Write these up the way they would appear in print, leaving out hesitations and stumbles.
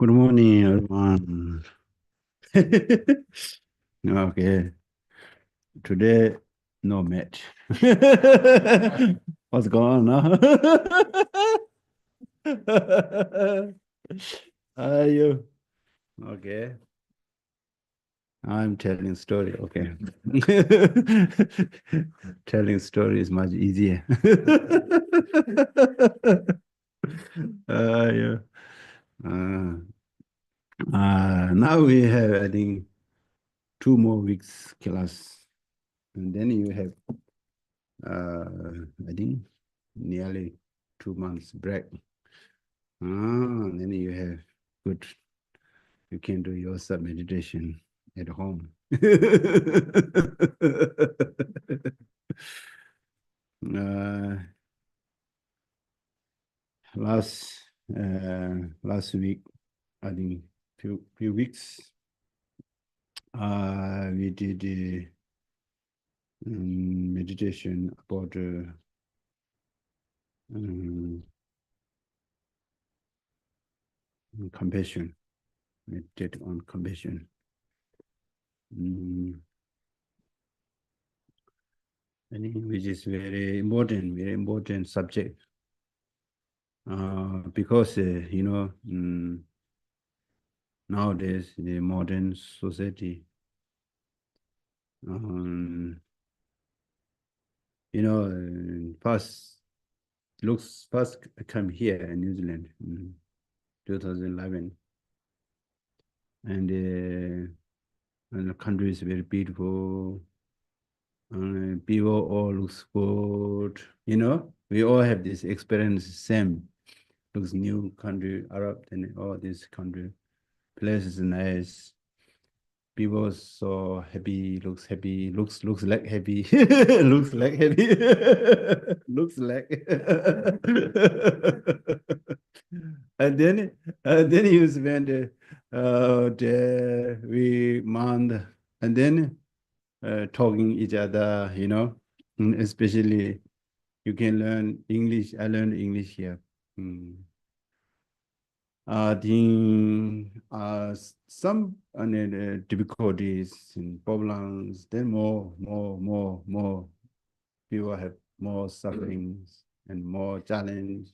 Good morning, everyone. Okay, today no match. What's going on now? Are you okay? I'm telling story. Okay, telling story is much easier. Yeah. Uh, Now we have, I think, 2 more weeks class, and then you have I think nearly 2 months break. Then you have good, you can do your sub meditation at home. uh, last last week, I think few weeks, we did meditation about um, compassion. Meditate on compassion. Mm, I think which is very important subject. Because nowadays the modern society, um, first looks first come here in New Zealand in 2011, and the country is very beautiful. People all looks good. We all have this experience. Same looks new country, Arab, and all this country. Place is nice. People so happy, looks like happy, looks like happy, looks like. And then you spend the we month, and then talking each other, especially you can learn English. I learned English here. Mm. Some difficulties and problems, then more people have more sufferings and more challenge.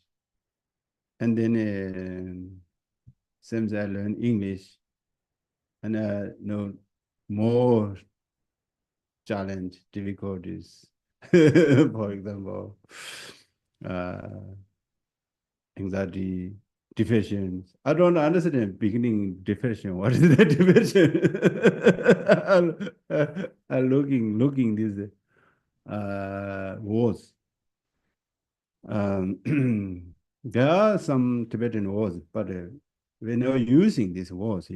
And then since I learn English and I know more challenge, difficulties. For example, uh, anxiety, depression. I don't understand beginning depression. What is the depression? I'm looking these words. There are some Tibetan words, but we're not using these words.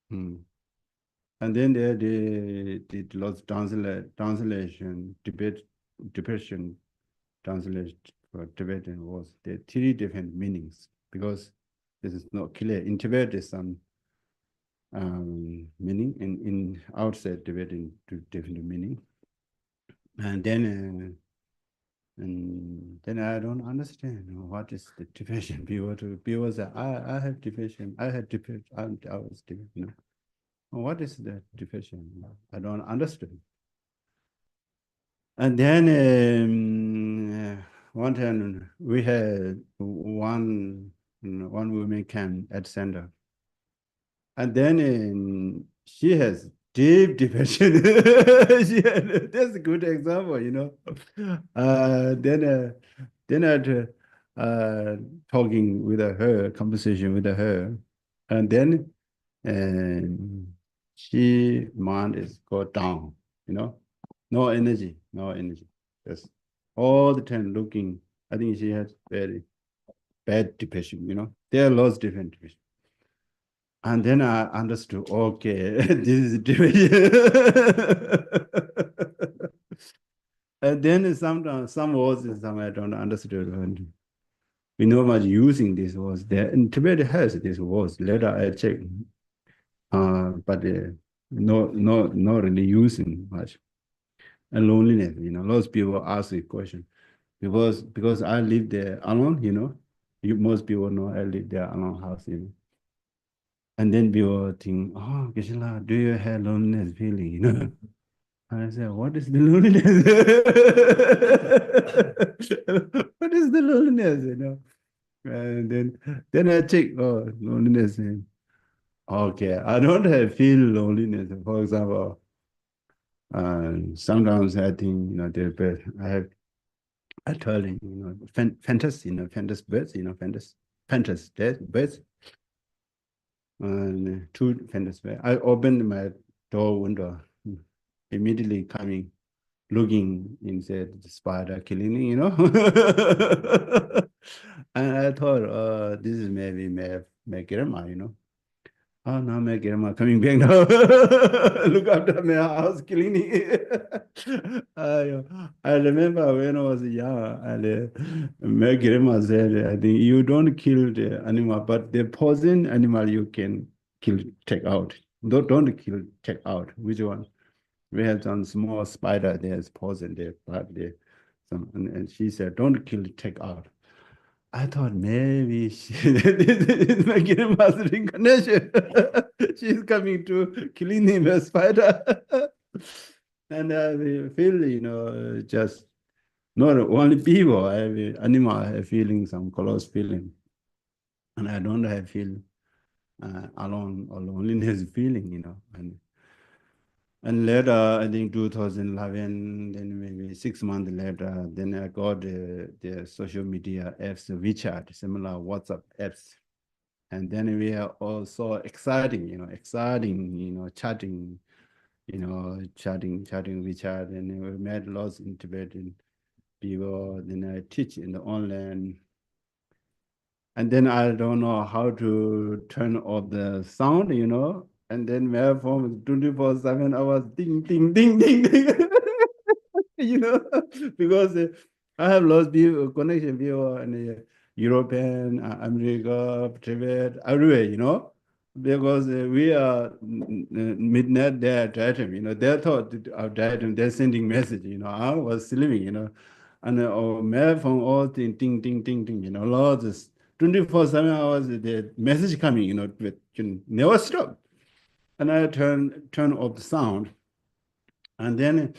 Hmm. And then they did lots translation, depression translation for Tibetan words. There are three different meanings because this is not clear. In Tibet, there's some meaning, in outside Tibetan, different meaning. And then I don't understand what is the depression. People say, I have depression, I had depression, I was depression. What is the depression? I don't understand. And then one time we had one woman came at center, and then she has deep depression. That's a good example. Then after talking with her, conversation with her, and then she mind is go down, you know, no energy, no energy. Just all the time looking. I think she has very bad depression. There are lots of different depression. And then I understood, okay, this is depression. And then sometimes some words some I don't understand. And we know much using these words there. And Tibet has these words. Later I check, but not really using much. And loneliness, lots of people ask the question because I live there alone. Most people know I live there alone house. And then people think, oh, Geshe-la, do you have loneliness feeling? You know? And I said, what is the loneliness? What is the loneliness? You know? And then I check, oh, loneliness. Okay, I don't have feel loneliness. For example, sometimes I think, I told him, fantasy, fantasy birds, fantasy birds, and two fantasy birds. I opened my door window, immediately coming, looking inside the spider killing, And I thought, this is maybe my grandma, Oh, now my grandma coming back now. Look after my house cleaning. I remember when I was young, and my grandma said, I think you don't kill the animal, but the poison animal you can kill, take out. Don't kill, take out. Which one? We have some small spider, there's poison there, but and she said, don't kill, take out. I thought maybe this is my grandma's reincarnation. She's coming to clean him a spider. And I feel, just not only people, I have animal have feeling, some close feeling. And I don't have feel alone or loneliness feeling, And later, I think 2011, then maybe 6 months later, then I got the social media apps, WeChat, similar WhatsApp apps. And then we are also exciting, chatting, chatting WeChat, and we met lots of Tibetan people. Then I teach in the online. And then I don't know how to turn off the sound, and then my phone is 24/7 hours, ding, ding, ding, ding, ding. you know, because I have lost people, connection people in European, America, Tibet, everywhere, because we are midnight their diatom, they thought of diatom, they're sending message, I was sleeping, and my phone all ding, ding, ding, ding, ding, lots of 24/7 hours, the message coming, with, never stop. And I turn off the sound, and then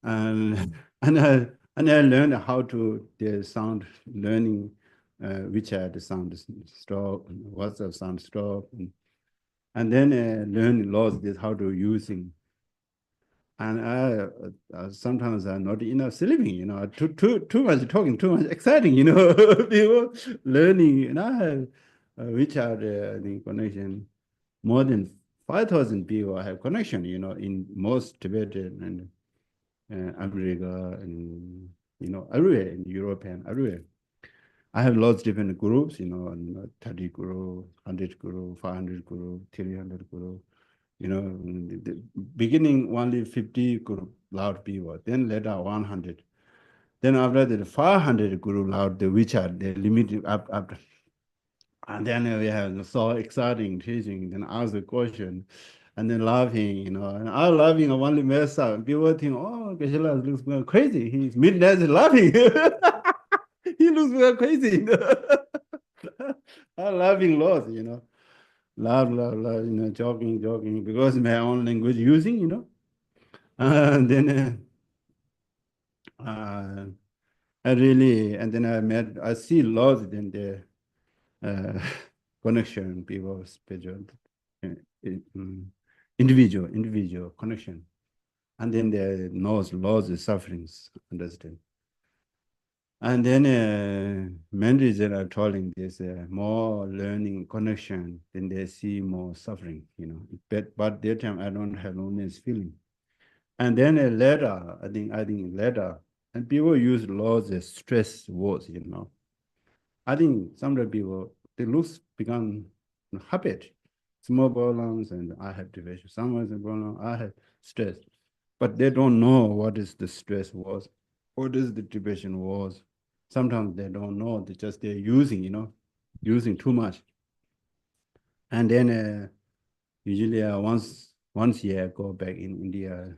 and I learned how to the sound learning, which are the sound stop, what's the sound stop, and then learn lots this how to using. And I sometimes I'm not enough sleeping, too much talking, too much exciting, people learning, and I have which are the connection more than 5,000 people have connection, in most Tibetan and America and everywhere in Europe and everywhere. I have lots of different groups, and 30 guru, 100 guru, 500 guru, 300 guru. The beginning only 50 guru loud people, then later 100. Then after that 500 guru loud, which are the limited up. And then we have so exciting teaching, then ask the question, and then laughing, and I laughing, I only mess up. People think, oh, Geshe-la looks crazy. He's midnight laughing. He looks crazy. I laughing lots, laugh, joking, because my own language using, And then I really, and then I see lots in the uh, connection, people, spiritual, uh, individual connection. And then there knows lots of sufferings, understand. And then main reason I'm telling this, more learning connection, then they see more suffering, But that time I don't have loneliness feeling. And then later, I think later, and people use lots of stress words, I think some of the people, they lose become habit. Small problems and I have depression. Someone's a problem, I have stress. But they don't know what is the stress was, what is the depression was. Sometimes they don't know, they're using, using too much. And then usually once a year I go back in India,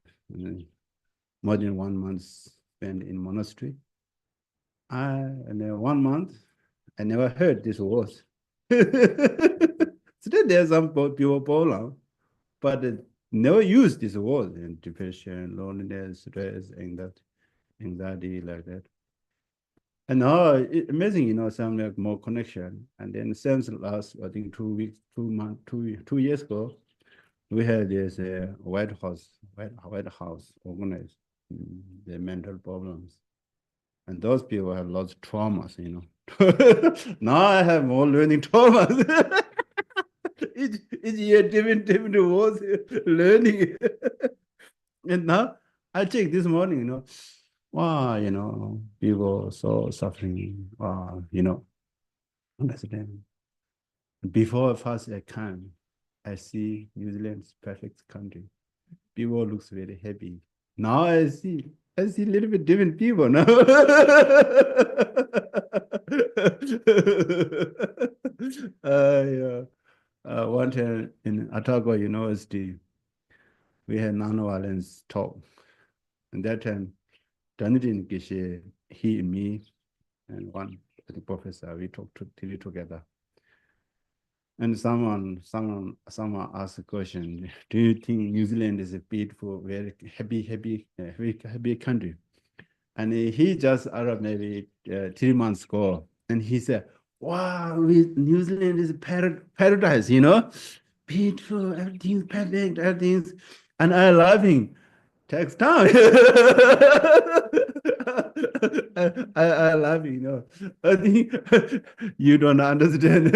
more than 1 month spent in monastery. And 1 month, I never heard this words. Still There's some people Poland, but never use this word in depression, loneliness, stress, anxiety like that. And now amazing, some like more connection. And then since last, I think 2 weeks, 2 months, 2 years ago, we had this White House organized the mental problems. And those people have lots of traumas. Now I have more learning traumas. each year, different words, learning. And now I check this morning, wow, people so suffering, wow, understand. Before first I come, I see New Zealand's perfect country. People looks very happy. Now I see a little bit different people now. Yeah. One time in Otago University, we had non-violence talk. And that time, Danidin Geshe, he, me, and one the professor, we talked together. And someone asked a question: do you think New Zealand is a beautiful, very happy country? And he just arrived maybe 3 months ago, and he said, "Wow, New Zealand is paradise, beautiful, everything's perfect, everything's," and I laughing. Takes time. I love I think you don't understand.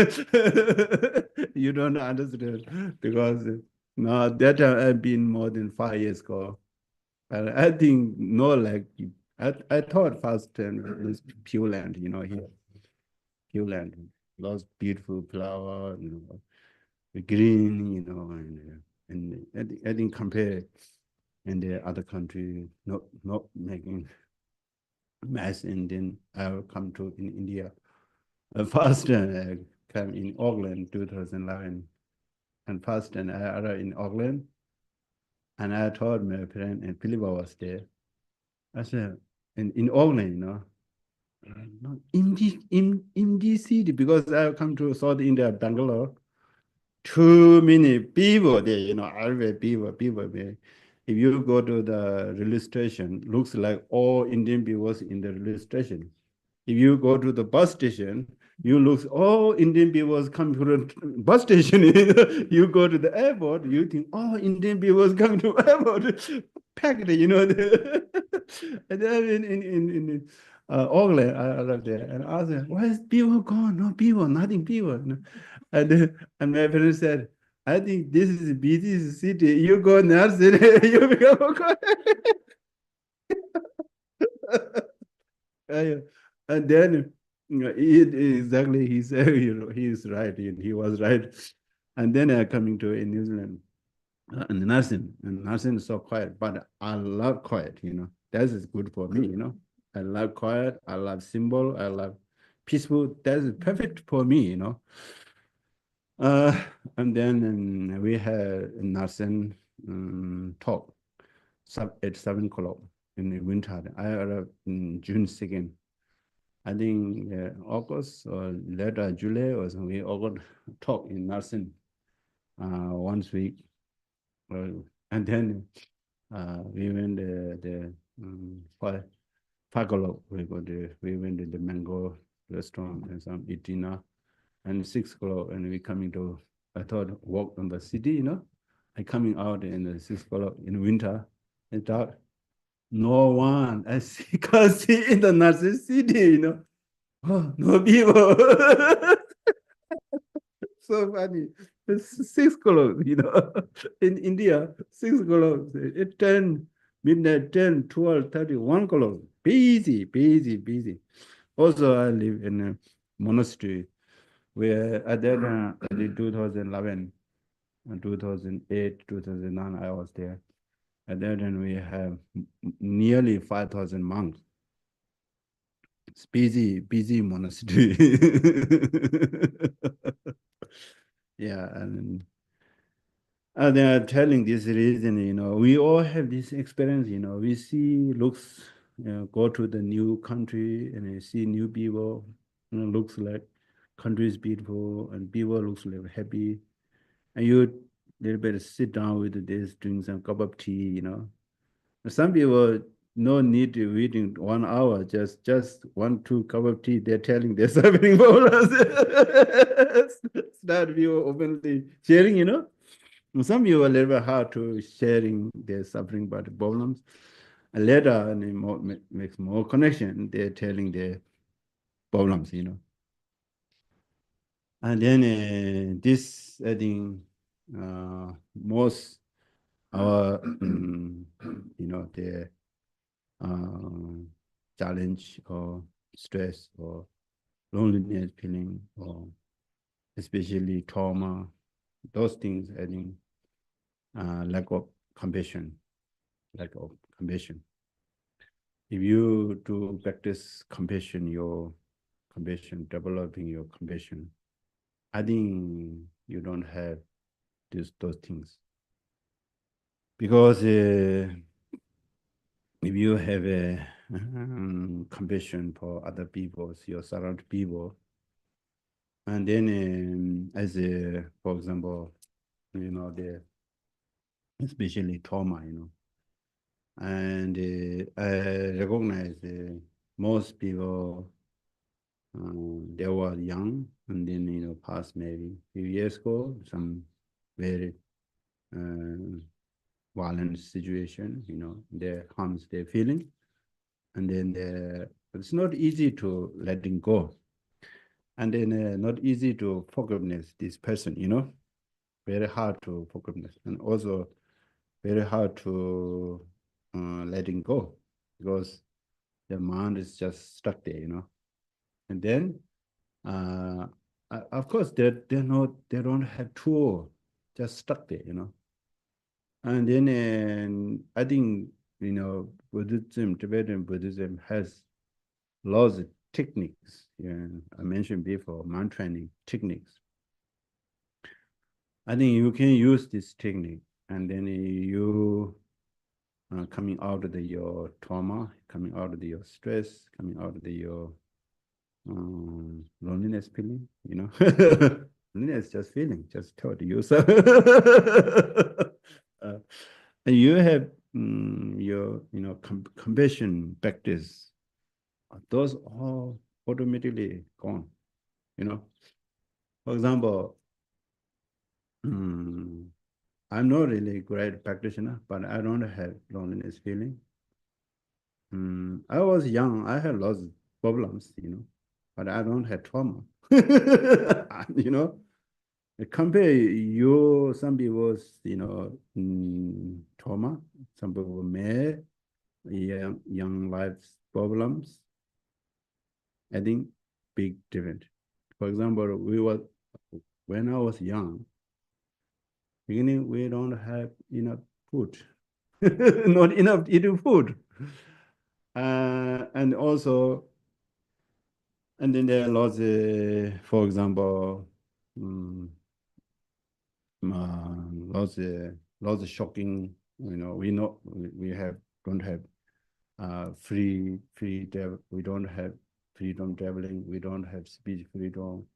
You don't understand because no, that time I've been more than 5 years ago. And I think no, like I thought first time was Pure Land, here. Pure Land. Lots beautiful flower, the green, and I think compare in the other country, not making mess, and then I will come to in India. First, came in Auckland 2011, and first, and I arrived in Auckland, and I told my friend, and Philippa was there. I said, in Auckland, not in this city, because I come to South India, Bangalore. Too many people there, every people there. If you go to the railway station, looks like all Indian people in the railway station. If you go to the bus station, you look all Indian people come to the bus station. You go to the airport, you think all Indian people come to airport, packed, And then in Auckland, I love there, and I said, "Why is people gone? No people, nothing people." And my parents said, "I think this is a busy city. You go nursery, you become uh, and then exactly he said, he is right. He was right. And then coming to in New Zealand, and nursing is so quiet, but I love quiet. That is good for me. I love quiet. I love symbol. I love peaceful. That is perfect for me. Uh, and then we had nursing talk at 7 o'clock in the winter. I arrived in June 2nd. I think August or later July or something, we all got talk in nursing once week. And then we went the 5 o'clock. We went to the Mango restaurant and some eat dinner. And 6 o'clock, and we coming to, I thought, walk on the city. I coming out in the 6 o'clock in winter. I thought, no one. I see, can't see in the Nazi city. Oh, no people. So funny. It's 6 o'clock, in India, 6 o'clock, at 10, midnight, 10, 12, 30, 1 o'clock. Busy, busy, busy. Also, I live in a monastery where at that in 2011 and 2008, 2009, I was there. At that time, we have nearly 5,000 monks. It's busy monastery. Yeah, and they are telling this reason, we all have this experience, we see, looks, go to the new country and you see new people, looks like country is beautiful and people looks like happy. and you little bit sit down with this, drink some cup of tea, Some people no need to waiting 1 hour, just 1, 2 cup of tea. They're telling they're suffering problems. Start people openly sharing. Some people are a little bit hard to sharing their suffering about the problems. And later, and it makes more connection. They're telling their problems. And then this, I think, most our, the challenge or stress or loneliness feeling or especially trauma, those things, I think, lack of compassion, lack of compassion. If you do practice compassion, developing your compassion, I think you don't have those things. Because if you have a compassion for other people, your surrounding people, and then for example, the especially trauma, and I recognize most people they were young, and then past maybe few years ago, some very violent situation, they harms their feeling, and then it's not easy to letting go, and then not easy to forgiveness this person, very hard to forgiveness, and also very hard to letting go because the mind is just stuck there. And then, of course, they don't have tool, just stuck there. And then I think, Buddhism, Tibetan Buddhism has lots of techniques. Yeah, I mentioned before, mind training techniques. I think you can use this technique, and then you coming out of your trauma, coming out of your stress, coming out of your loneliness feeling, loneliness just feeling, just tell to yourself. And you have your, compassion practice. Those all automatically gone, you know. For example, I'm not really great practitioner, but I don't have loneliness feeling. I was young. I had lots of problems, but I don't have trauma. you know, compare you, some people's, trauma, some people may young life problems. I think big different. For example, when I was young, beginning we don't have enough food, not enough eating food, and also. And then there are lots, for example, um, lots, lots of shocking. We have don't have we don't have freedom traveling. We don't have speech freedom.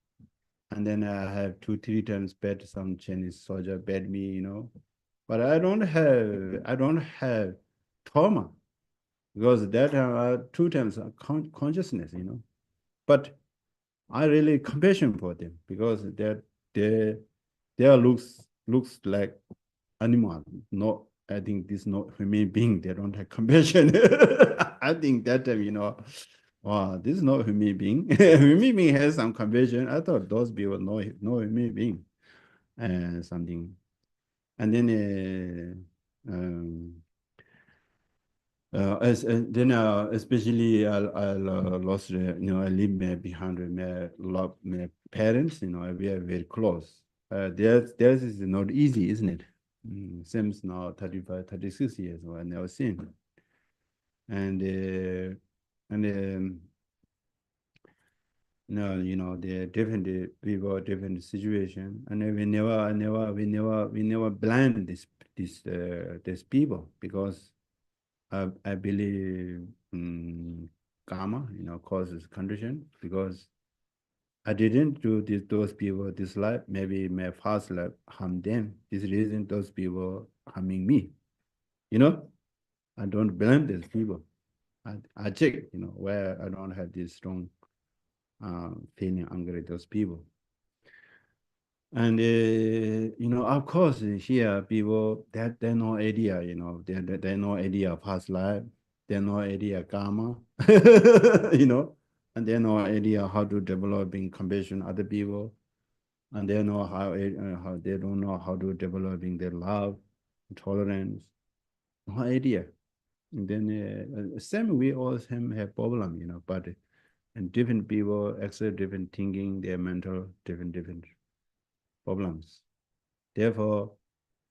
And then I have 2, 3 times bad some Chinese soldier bad me. But I don't have trauma because that 2 times consciousness. But I really compassion for them because they they looks like animal. No, I think this not human being. They don't have compassion. I think that time, wow, this is not human being. Human being has some compassion. I thought those people no human being and something. And then then especially I lost I leave me behind my love my parents. We are very close. Theirs is not easy, isn't it? Seems now 35, 36 years I never seen. And no, the different people, different situation, and then we never blame this people because I believe karma, causes condition because I didn't do those people this life. Maybe my past life harm them. This reason those people harming me. You know, I don't blame these people. I check, where I don't have this strong feeling angry at those people. And of course, here people they no idea, they no idea past life, they no idea karma, and they no idea how to developing compassion other people, and they know how they don't know how to developing their love, tolerance, no idea. And then same we all same have problem, but and different people accept different thinking, their mental different problems. Therefore,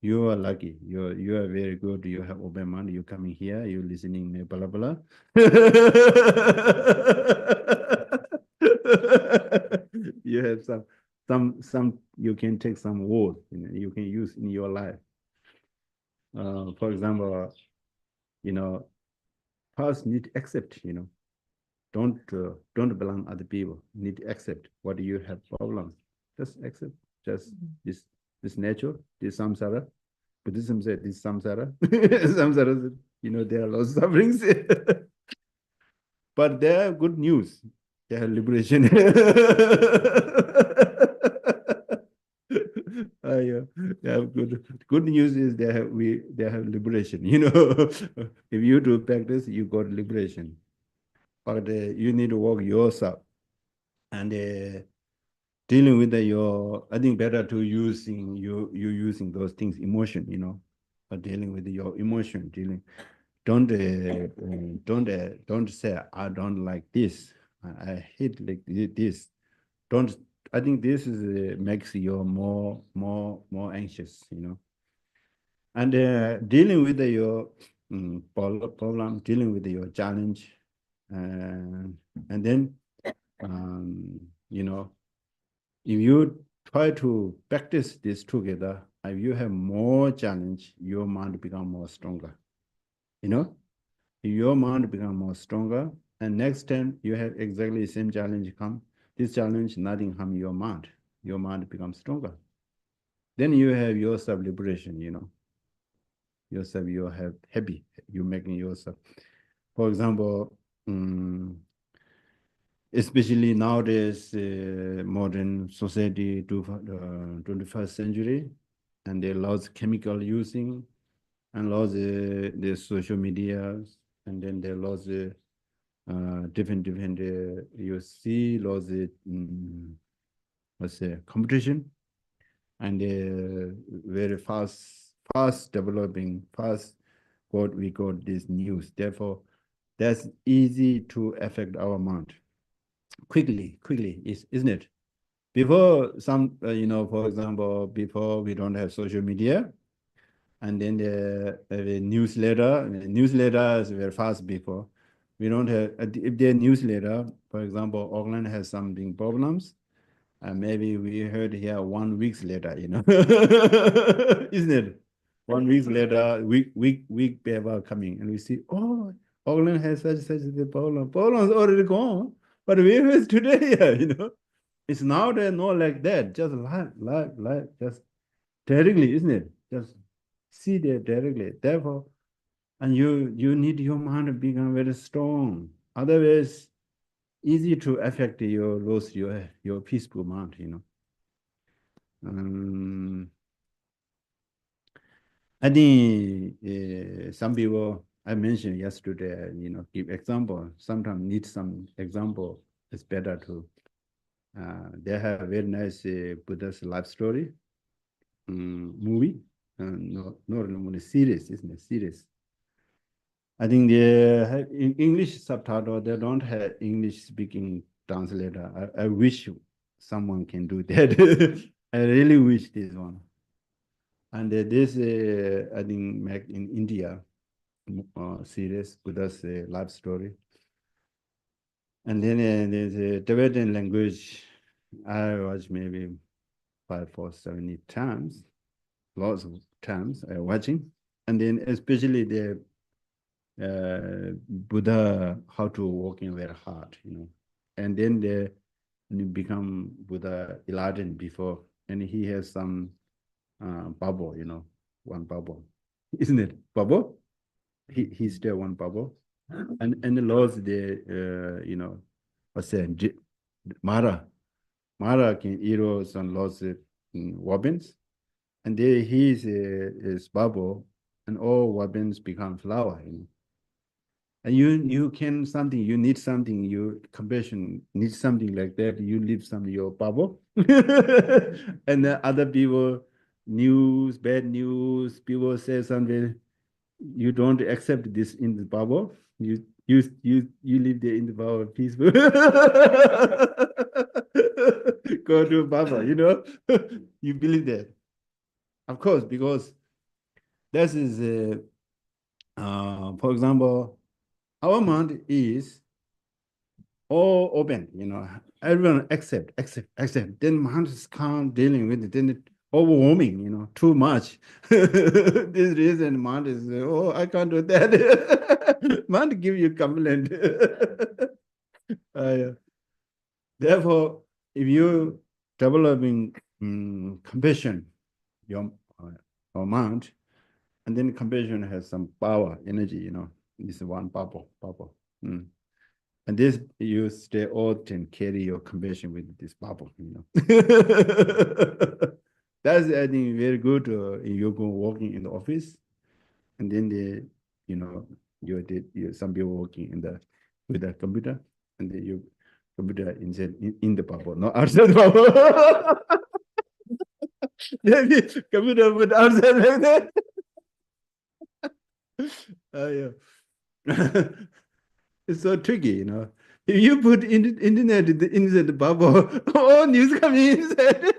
you are lucky. You are very good. You have open mind. You coming here. You listening me blah blah. You have some. You can take some words. You can use in your life. For example, you know, first need to accept. Don't blame other people. Need to accept what you have problem. Just accept. Just this nature. This samsara. Buddhism said this samsara. Samsara, there are lots of sufferings. But there are good news. They have liberation. Yeah. They have good news is they have liberation. If you do practice, you got liberation. But you need to work yourself. And dealing with your, I think better to using you using those things, emotion, but dealing with your emotion, don't say I don't like this, I hate like this. Don't. I think this is makes you more anxious, and dealing with your problem, dealing with your challenge, and then you know if you try to practice this together, if you have more challenge, your mind become more stronger. If your mind become more stronger, and next time you have exactly the same challenge come, this challenge nothing harm your mind. Your mind becomes stronger. Then you have yourself liberation. Yourself you have happy. You making yourself. For example, especially nowadays, modern society, 21st century, and there are lots of chemical using, and lots of the social media, and then there are lots of different, you see lots of, let's say, competition, and very fast developing, we got this news. Therefore, that's easy to affect our mind quickly, isn't it? Before for example, before we don't have social media, and then the newsletter is very fast before. We don't have, if the newsletter, for example, Auckland has something problems, and maybe we heard here 1 week later, isn't it? 1 week later, week paper coming, and we see, oh, Auckland has such a problem. Problem's already gone, but we heard today, It's now they're not like that, just live, just directly, isn't it? Just see there directly. Therefore, and you need your mind to become very strong. Otherwise, easy to affect lose your peaceful mind, I think some people I mentioned yesterday, give example. Sometimes need some example. It's better to. They have a very nice Buddha's life story movie. No, not really series, isn't it? Series. I think they have English subtitle. They don't have English speaking translator. I wish someone can do that. I really wish this one. And this, I think, made in India series Buddha's life story. And then there's a Tibetan language. I watched maybe 5, 4, 70 times, lots of times watching. And then especially the Buddha, how to working very hard, And then and you become Buddha enlightened before, and he has some bubble, one bubble, isn't it? Bubble? He's still one bubble, and the laws the what's that? Mara, Mara can eros and lots of weapons, and there is bubble, and all weapons become flower. And you can something, you need something, you compassion needs something like that, you leave some your bubble. And the other people, news, bad news, people say something, you don't accept this in the bubble. You live there in the bubble peaceful. Go to bubble, you believe that. Of course, because this is for example, our mind is all open. Everyone accept. Then mind is calm dealing with it. Then it overwhelming, too much. This reason mind is, oh, I can't do that. Mind give you complaint. Yeah. Therefore, if you developing compassion, your mind, and then compassion has some power, energy. This is one bubble. Mm. And this you stay out and carry your compassion with this bubble. That's, I think, very good. You go working in the office, and then some people working with the computer, and then you computer in the bubble, not outside the bubble. Maybe computer put outside like that. Yeah. It's so tricky. If you put internet inside the bubble, all news coming inside.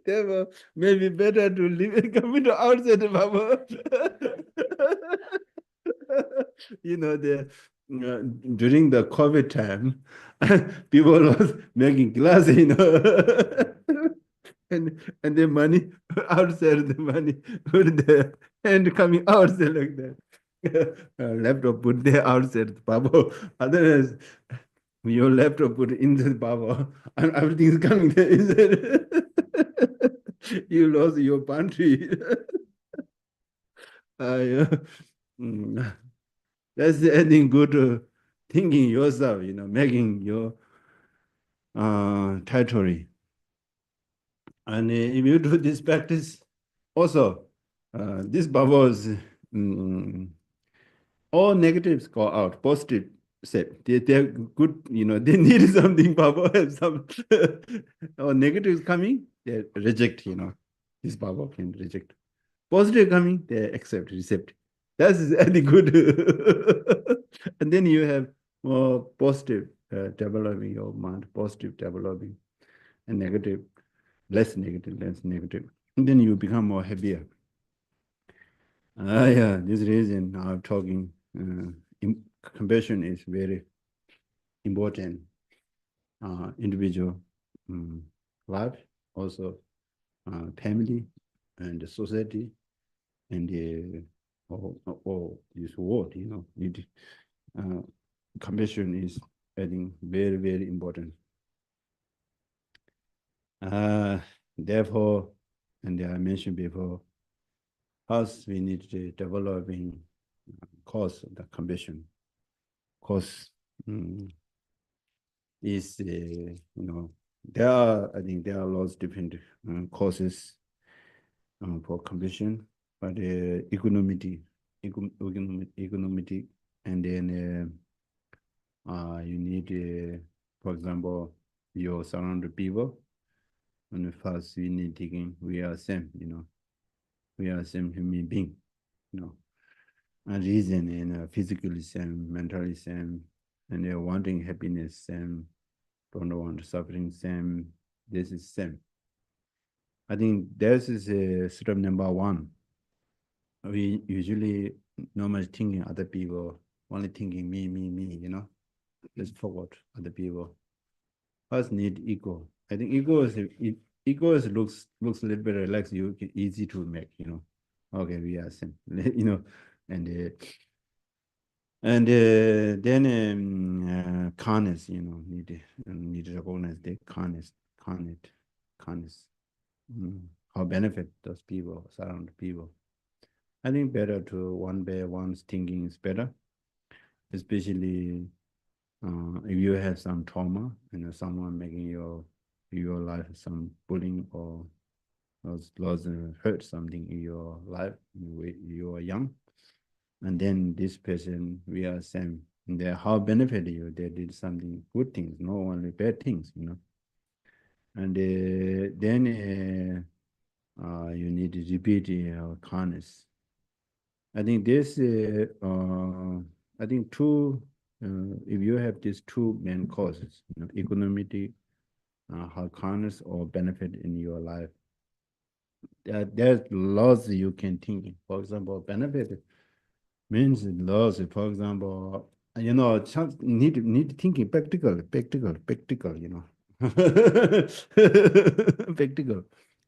Therefore, maybe better to leave a computer outside the bubble. During the COVID time, people was making glass. And the money outside, the money put the hand coming outside like that. Laptop put there outside the bubble. Otherwise, your laptop put into the bubble and everything is coming there inside. You lost your pantry. Yeah. That's adding good thinking yourself, making your territory. And if you do this practice, also, this bubbles, all negatives go out, positive set. They're good, they need something, bubble have some or negatives coming, they reject, this bubble can reject. Positive coming, they accept, recept. That's really good. And then you have more positive developing your mind, positive developing, and negative, less negative, less negative. And then you become more happier. Yeah, this reason I'm talking, compassion is very important. Individual life, also family and society, and all this world, compassion is, I think, very, very important. Therefore, and I mentioned before, first we need to developing cause of the compassion. Cause is, I think there are lots of different causes for compassion, but economically, and then you need, for example, your surrounded people. And first, we need thinking we are same, we are same human being, and reason and physically same, mentally same, and they're wanting happiness same, don't want suffering same. This is same. I think this is step number one. We usually normally thinking other people, only thinking me, let's forget other people. First need ego. I think ego looks a little bit relaxed, easy to make, Okay, we are same, and And then kindness, need to recognize the kindness, how benefit those people, surround people. I think better to one by one's thinking is better, especially if you have some trauma, someone making your life some bullying or lost hurt something in your life when you are young, and then this person we are same. And they how benefit you? They did something good things, no only bad things. And then you need to repeat your kindness. I think this, I think if you have these two main causes, economic, how kindness or benefit in your life, there's laws you can think. For example, benefit means laws. For example, need thinking practical. Practical.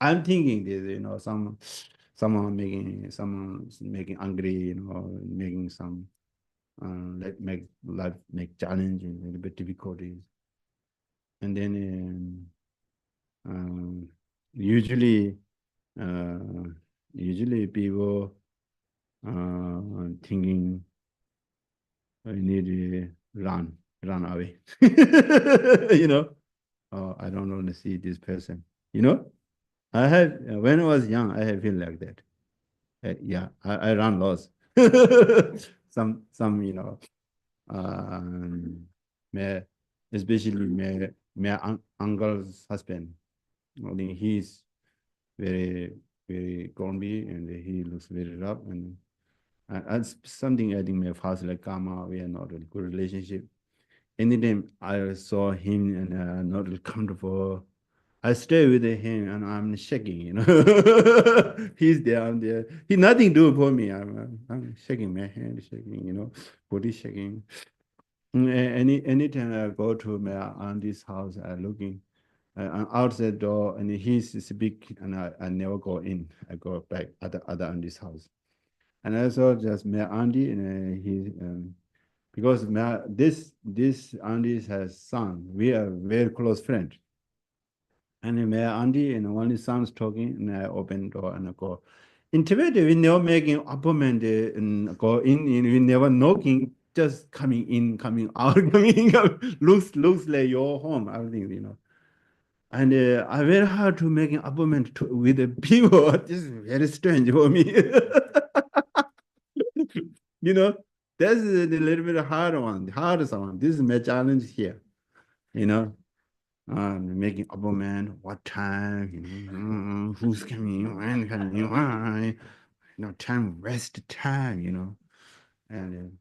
I'm thinking this, someone's making angry, making some like make challenging, a little bit difficulties, and then usually uh, usually people thinking I need to run away. Oh, I don't want to see this person. I had when I was young, I had feel like that. Yeah, I run lost. Some um, my, especially my uncle's husband. I think he's very very grumpy and he looks very rough and that's something I think my father like karma. We are not in good relationship. Anytime I saw him and not really comfortable, I stay with him and I'm shaking. He's there, I'm there. He nothing do for me. I'm shaking my hand, shaking, body shaking. Anytime I go to my auntie's house, I looking outside door and he's speak and I never go in. I go back at the other auntie's house. And I saw just my auntie and he because this auntie has son. We are very close friends. And my auntie and one son's talking, and I open door and I go. Intimated, we never making appointment and go in, we never knocking, just coming in, coming out, coming in, looks like your home, everything. And I very hard to make an appointment with the people. This is very strange for me. you know, that's a little bit hard one, the hardest one. This is my challenge here. You know, making appointment, what time, who's coming, when coming, why, time, rest time. And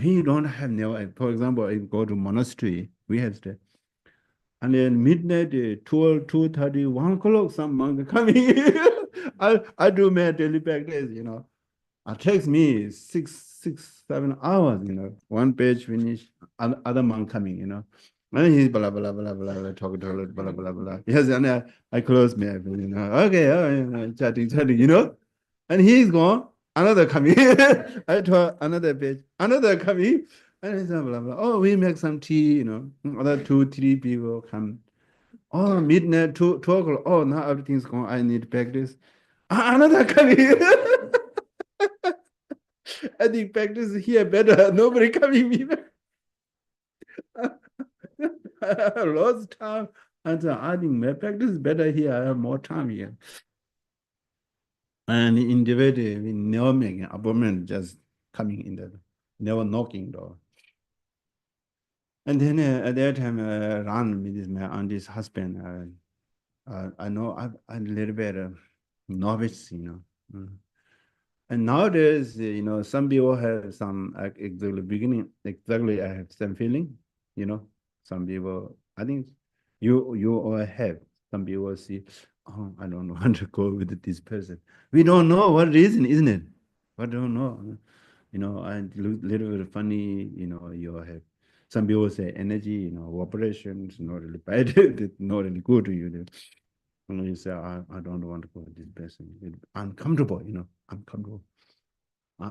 he don't have no, for example, I go to monastery, we have the, and then midnight, 12, 2:30, 1 o'clock, some monk coming. I do my daily practice. It takes me 7 hours. One page finish, other monk coming. And he's blah blah blah blah blah talking to blah blah blah. Yes, and I close my eyes. Okay, chatting. And he's gone. Another coming. I told another page, another coming. And he's blah blah. Oh, we make some tea. Other 2, 3 people come. Oh, midnight, 2 o'clock. Oh, now everything's gone. I need to practice. Another coming. I think practice here better. Nobody coming me back. I lost time. And so I think my practice is better here. I have more time here. And in the way, we never make an appointment, just coming in there, never knocking door. And then at that time, Ran with my auntie's husband. I know I'm a little bit novice. Mm. And nowadays, some people have some exactly beginning, exactly I have some feeling, some people, I think you all have, some people see, oh, I don't want to go with this person. We don't know what reason, isn't it? I don't know. I look little bit funny, you have, some people say energy, operations, not really bad, it's not really good to you. You say, I don't want to go with this person. It's uncomfortable, uncomfortable.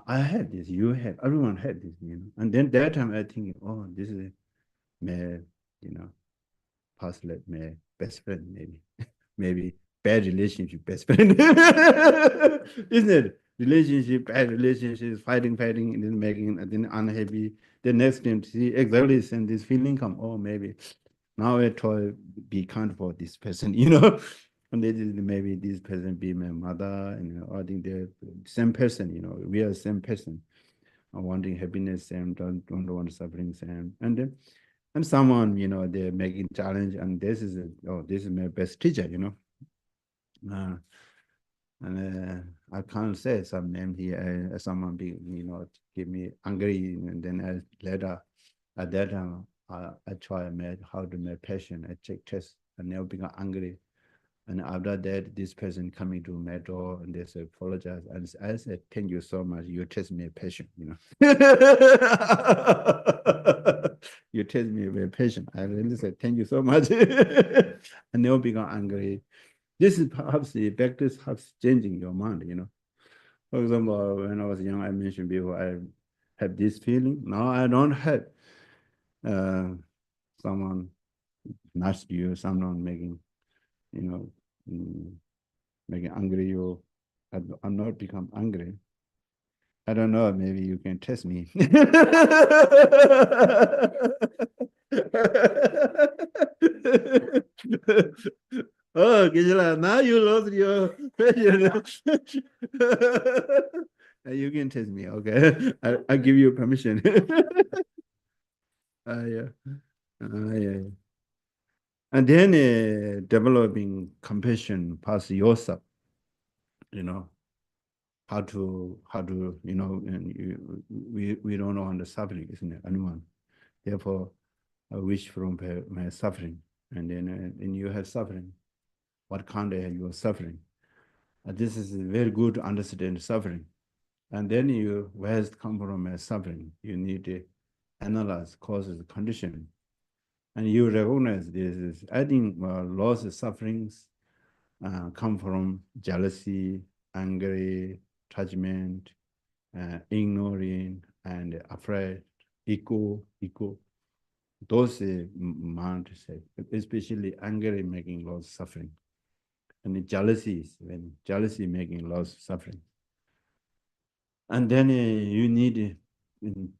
I had this, you had, everyone had this, you know. And then that time I think, oh, this is my, you know, past life, my best friend, maybe. Maybe bad relationship, best friend. Isn't it? Relationship, bad relationships, fighting, and then making, and then unhappy. The next time, see exactly the same, this feeling come, oh, maybe now I try be kind for this person, you know. And then maybe this person be my mother, and you know, I think they're the same person, you know, we are the same person. Wanting happiness and don't want suffering same. And someone, you know, they're making challenge, and this is oh, this is my best teacher, you know. Uh, and I can't say some name here. Someone be, you know, give me angry, and then later at that time I try make how to make patient. I check test and never become angry. And after that, this person coming to my door and they say apologize. And I said, thank you so much. You test me patient, you know. You test me very patient. I really said, thank you so much. I never become angry. This is perhaps the practice helps changing your mind, you know. For example, when I was young, I mentioned before, I had this feeling. Now I don't have uh, someone nice to you, someone making, you know, mm, making angry you. I'm not become angry. I don't know, maybe you can test me. Oh, Gisela, now you lost your question. You can test me, okay? I give you permission. Yeah. Yeah. And then developing compassion past yourself, you know, how to, you know, and we don't know the suffering, isn't it? Anyone. Therefore, I wish from my suffering. And then and you have suffering. What kind of you are suffering? This is very good to understand suffering. And then you, where has come from suffering? You need to analyze causes, condition. And you recognize this is, I think loss of sufferings come from jealousy, anger, attachment, ignoring, and afraid, ego. Those mind, especially anger making loss suffering. And the jealousy is when jealousy making loss suffering. And then you need,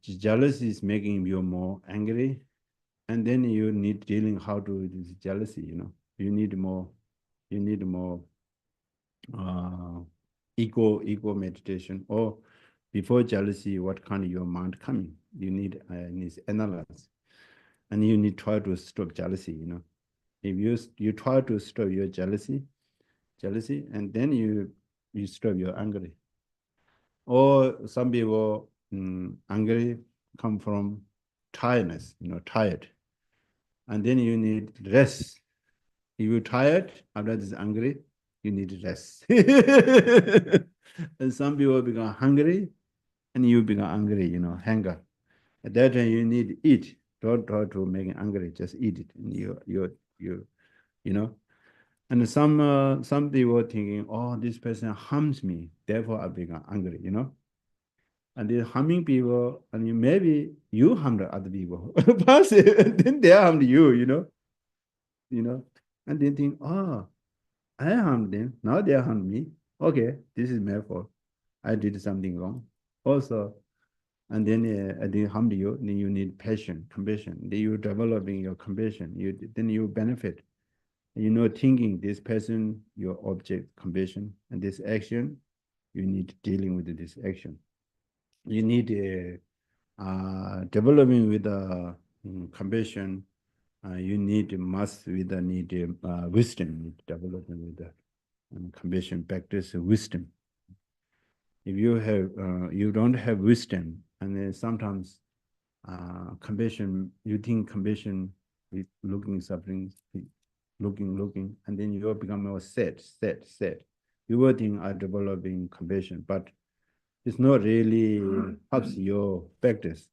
jealousy is making you more angry. And then you need dealing how to this jealousy, you know. You need more uh, ego meditation, or before jealousy, what kind of your mind coming? You need analyze, and you need try to stop jealousy. You know, if you try to stop your jealousy, and then you stop your anger. Or some people angry come from tiredness. You know, tired, and then you need rest. If you're tired after this angry, you need rest. And some people become hungry and you become angry, you know, hunger. At that time you need to eat. Don't try to make it angry, just eat it. And you know. And some people thinking, oh, this person harms me, therefore I become angry, you know. And the harming people, and maybe you harm the other people. And then they harm you, you know. And then think, oh, I harmed them. Now they harmed me. Okay, this is my fault. I did something wrong. Also, and then I didn't harm you. Then you need passion, compassion. Then you developing your compassion. Then you benefit. You know, thinking this person, your object, compassion, and this action, you need dealing with this action. You need developing with compassion. You need must with the need wisdom. Need developing with the compassion practice wisdom. If you have you don't have wisdom, and then sometimes compassion, you think compassion is looking suffering, looking, and then you will become more sad. You will think are developing compassion, but it's not really helps your practice.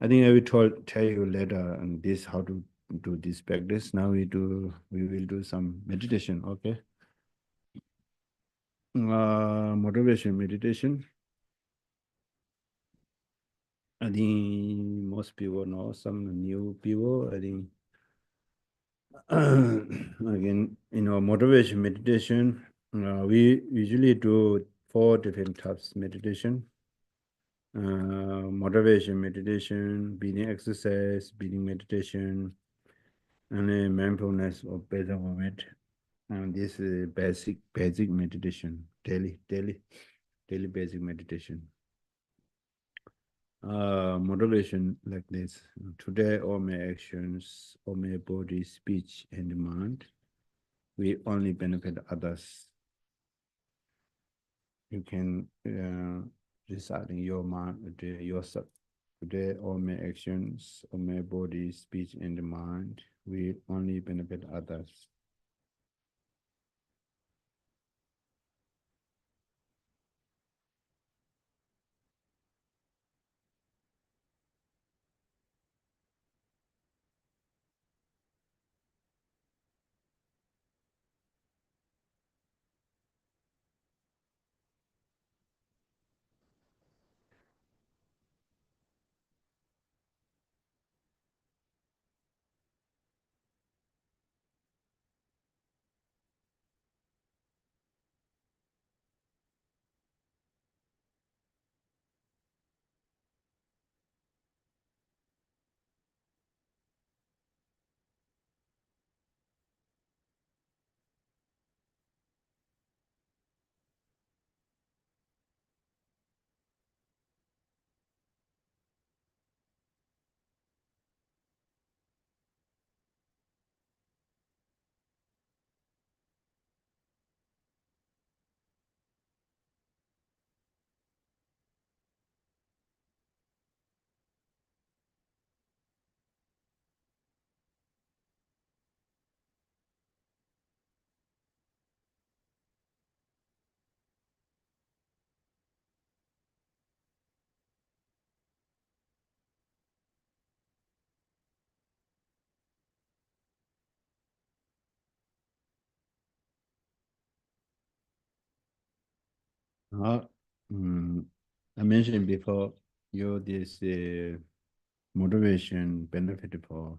I think I will tell you later and this how to do this practice. Now we will do some meditation, okay? Motivation meditation. think most people know, some new people, I think. Again, motivation meditation, we usually do 4 different types meditation. Motivation meditation, breathing exercise, breathing meditation, and then mindfulness or better moment. And this is basic meditation, daily basic meditation. Motivation like this. Today, all my actions, all my body, speech, and mind will only benefit others. You can decide in your mind, yourself. Today, all my actions, all my body, speech, and mind will only benefit others. Uh, mm, I mentioned before, this motivation benefit for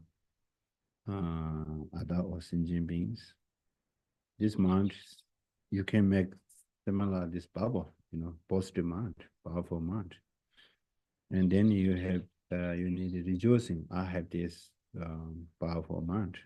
adult or sentient beings. This mind, you can make similar this bubble, positive mind, powerful mind. And then you need rejoicing. I have this powerful mind.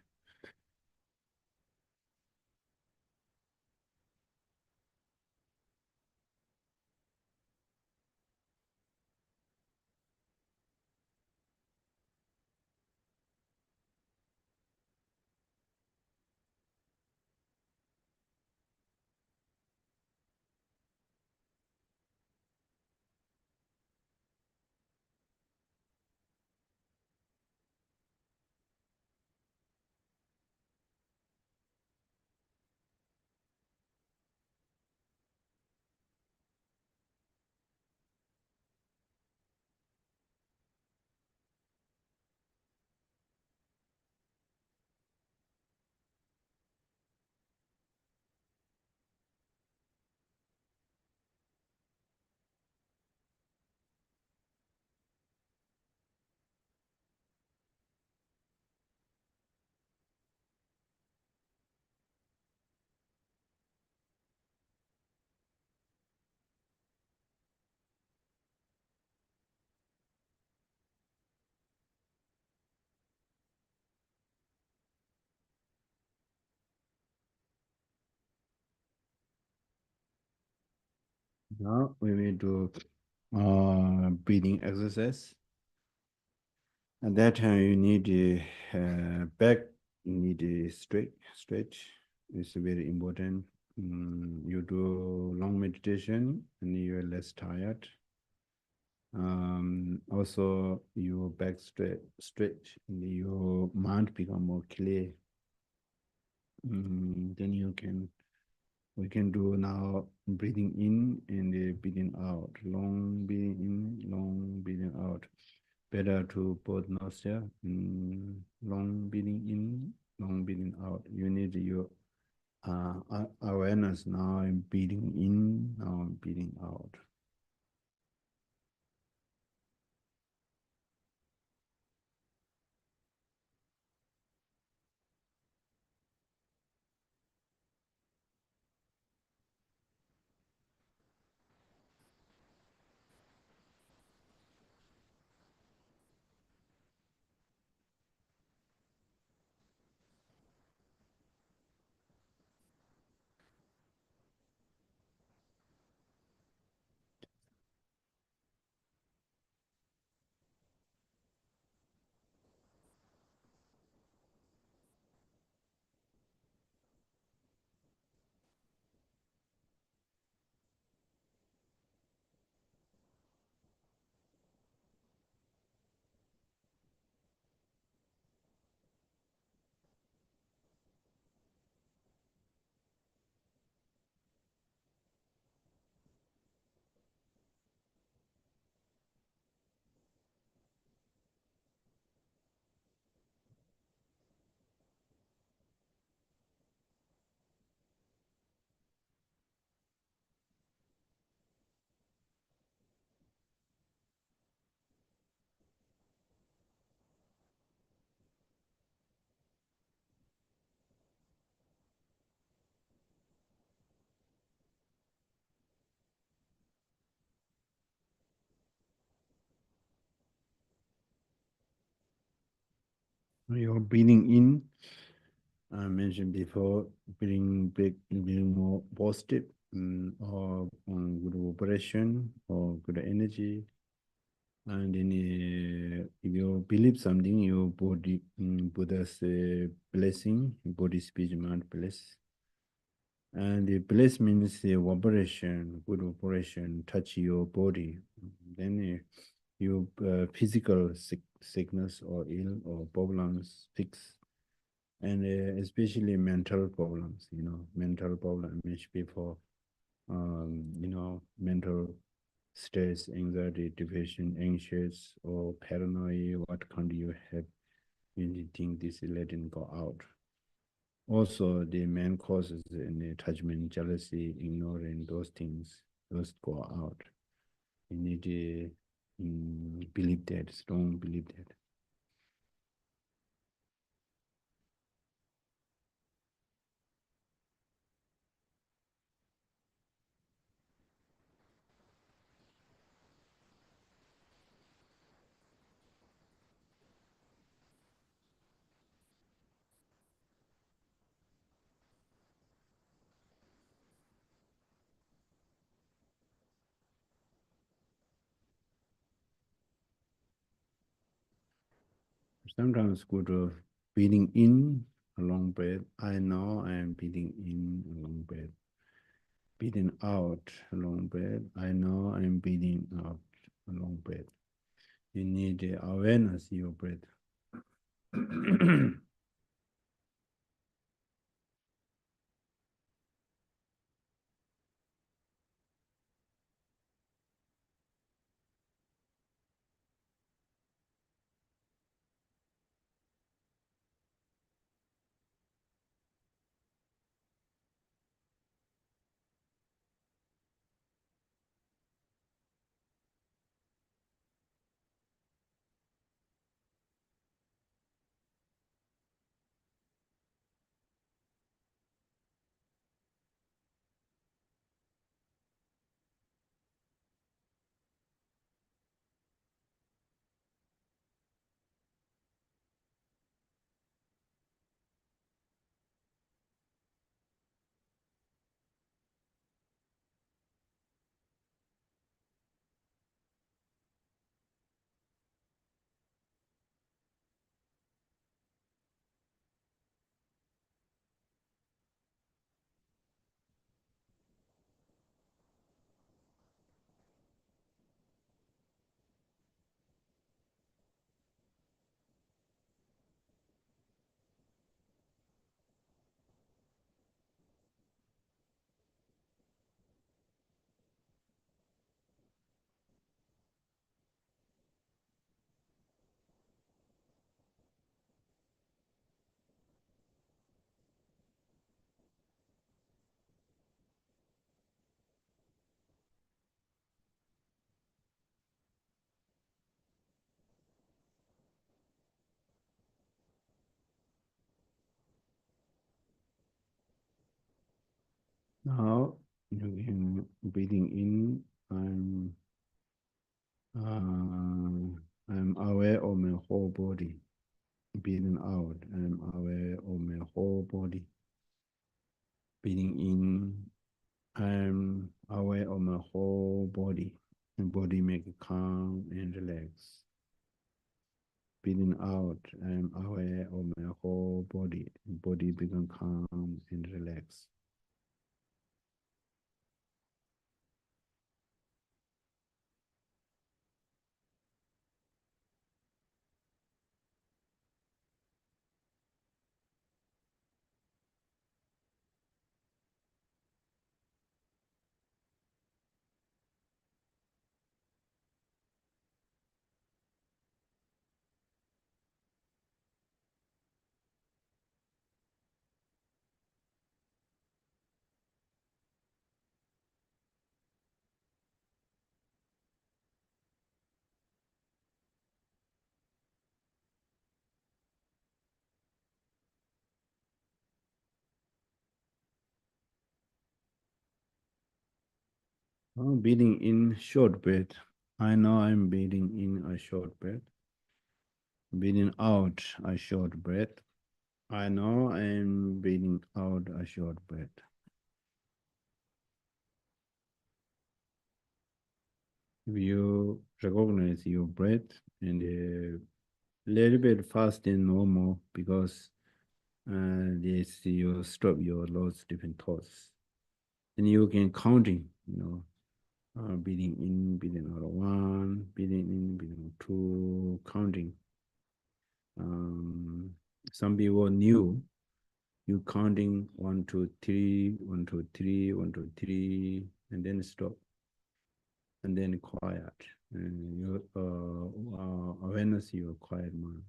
Now we will do breathing exercise. At that time, you need back, you need a stretch. It's very important. You do long meditation and you're less tired. Also, your back stretch and your mind become more clear. Then we can do now breathing in and breathing out. Long breathing in, long breathing out. Better to both nostril. Long breathing in, long breathing out. You need your awareness now. I'm breathing in, now I'm breathing out. You're breathing in. I mentioned before, breathing big, breathing more positive, or good vibration or good energy. And then if you believe something, your body, Buddha's blessing, body, speech, mind, bless. And the bless means the vibration, good vibration, touch your body. Then your physical sickness or ill or problems fix. And especially mental problems, mental problem means people, mental stress, anxiety, depression, anxious, or paranoia, what kind you have, you think this is letting go out. Also, the main causes in attachment, jealousy, ignoring those things, those go out. You need to believe that, strong believe that. Sometimes good breathing in a long breath. I know I am breathing in a long breath. Breathing out a long breath. I know I am breathing out a long breath. You need the awareness of your breath. Now, breathing in, I'm aware of my whole body. Breathing out, I'm aware of my whole body. Breathing in, I'm aware of my whole body. My body make it calm and relax. Breathing out, I'm aware of my whole body. Body become calm and relaxed. Oh, breathing in short breath. I know I'm breathing in a short breath. Breathing out a short breath. I know I'm breathing out a short breath. If you recognize your breath and a little bit fast than normal because this you stop your lots different thoughts. Then you can counting, breathing in, breathing out one, breathing in, breathing out two, counting. Um, some people knew you counting one, two, three, one, two, three, one, two, three, and then stop, and then quiet. And your awareness, your quiet mind.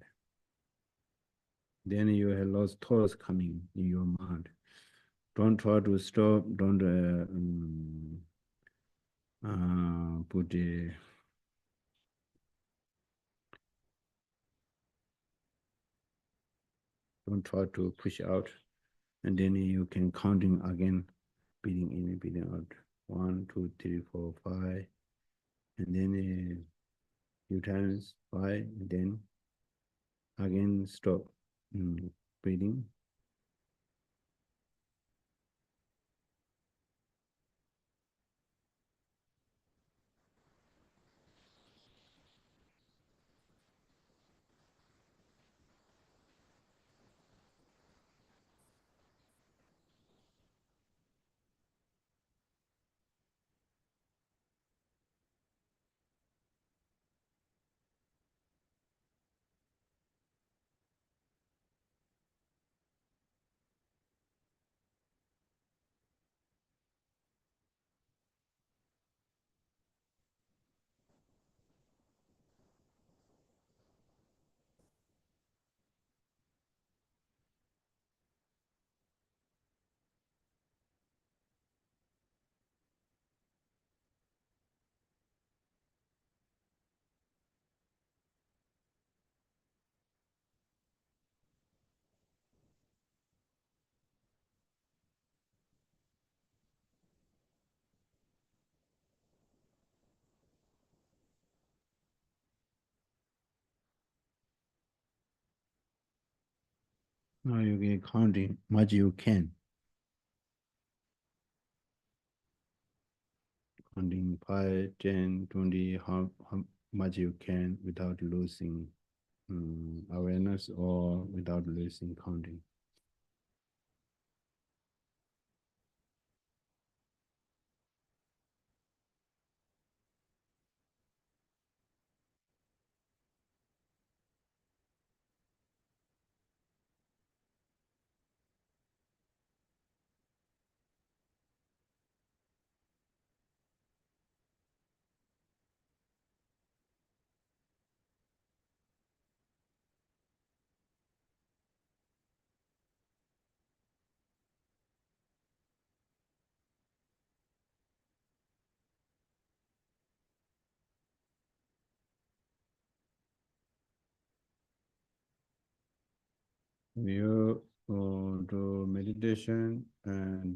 Then you have lots thoughts coming in your mind. Don't try to stop. Don't put a don't try to push out, and then you can counting again, breathing in, breathing out. One, two, three, four, five, and then a few times five, and then again stop breathing. Now you can counting much you can, counting 5, 10, 20, how much you can without losing awareness or without losing counting. You do meditation and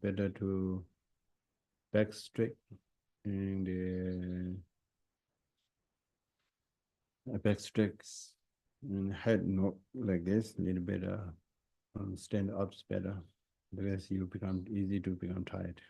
better to back straight and back straight and head not like this, a little bit stand ups better because you become easy to become tired.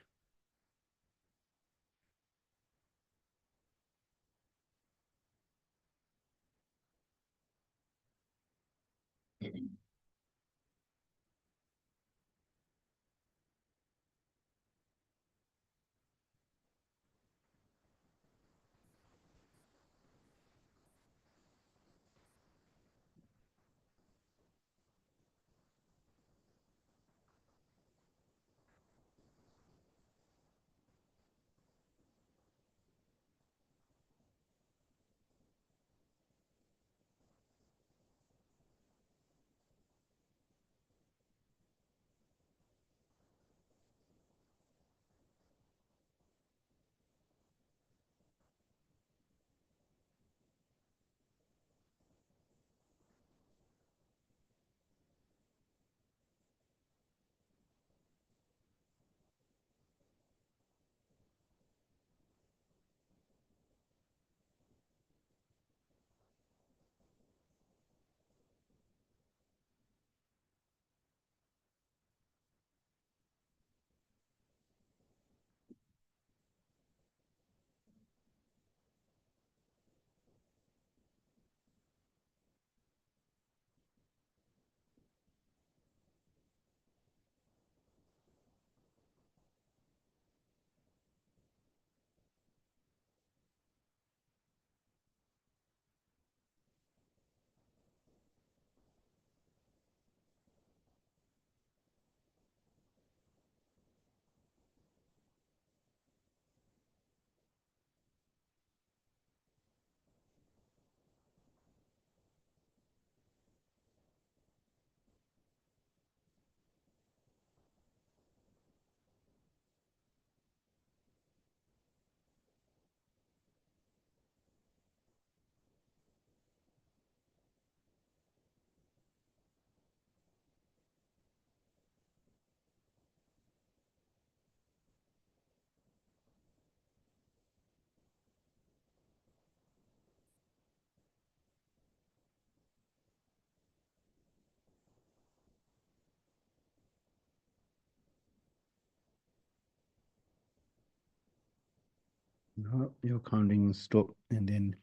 Now your counting stop, and then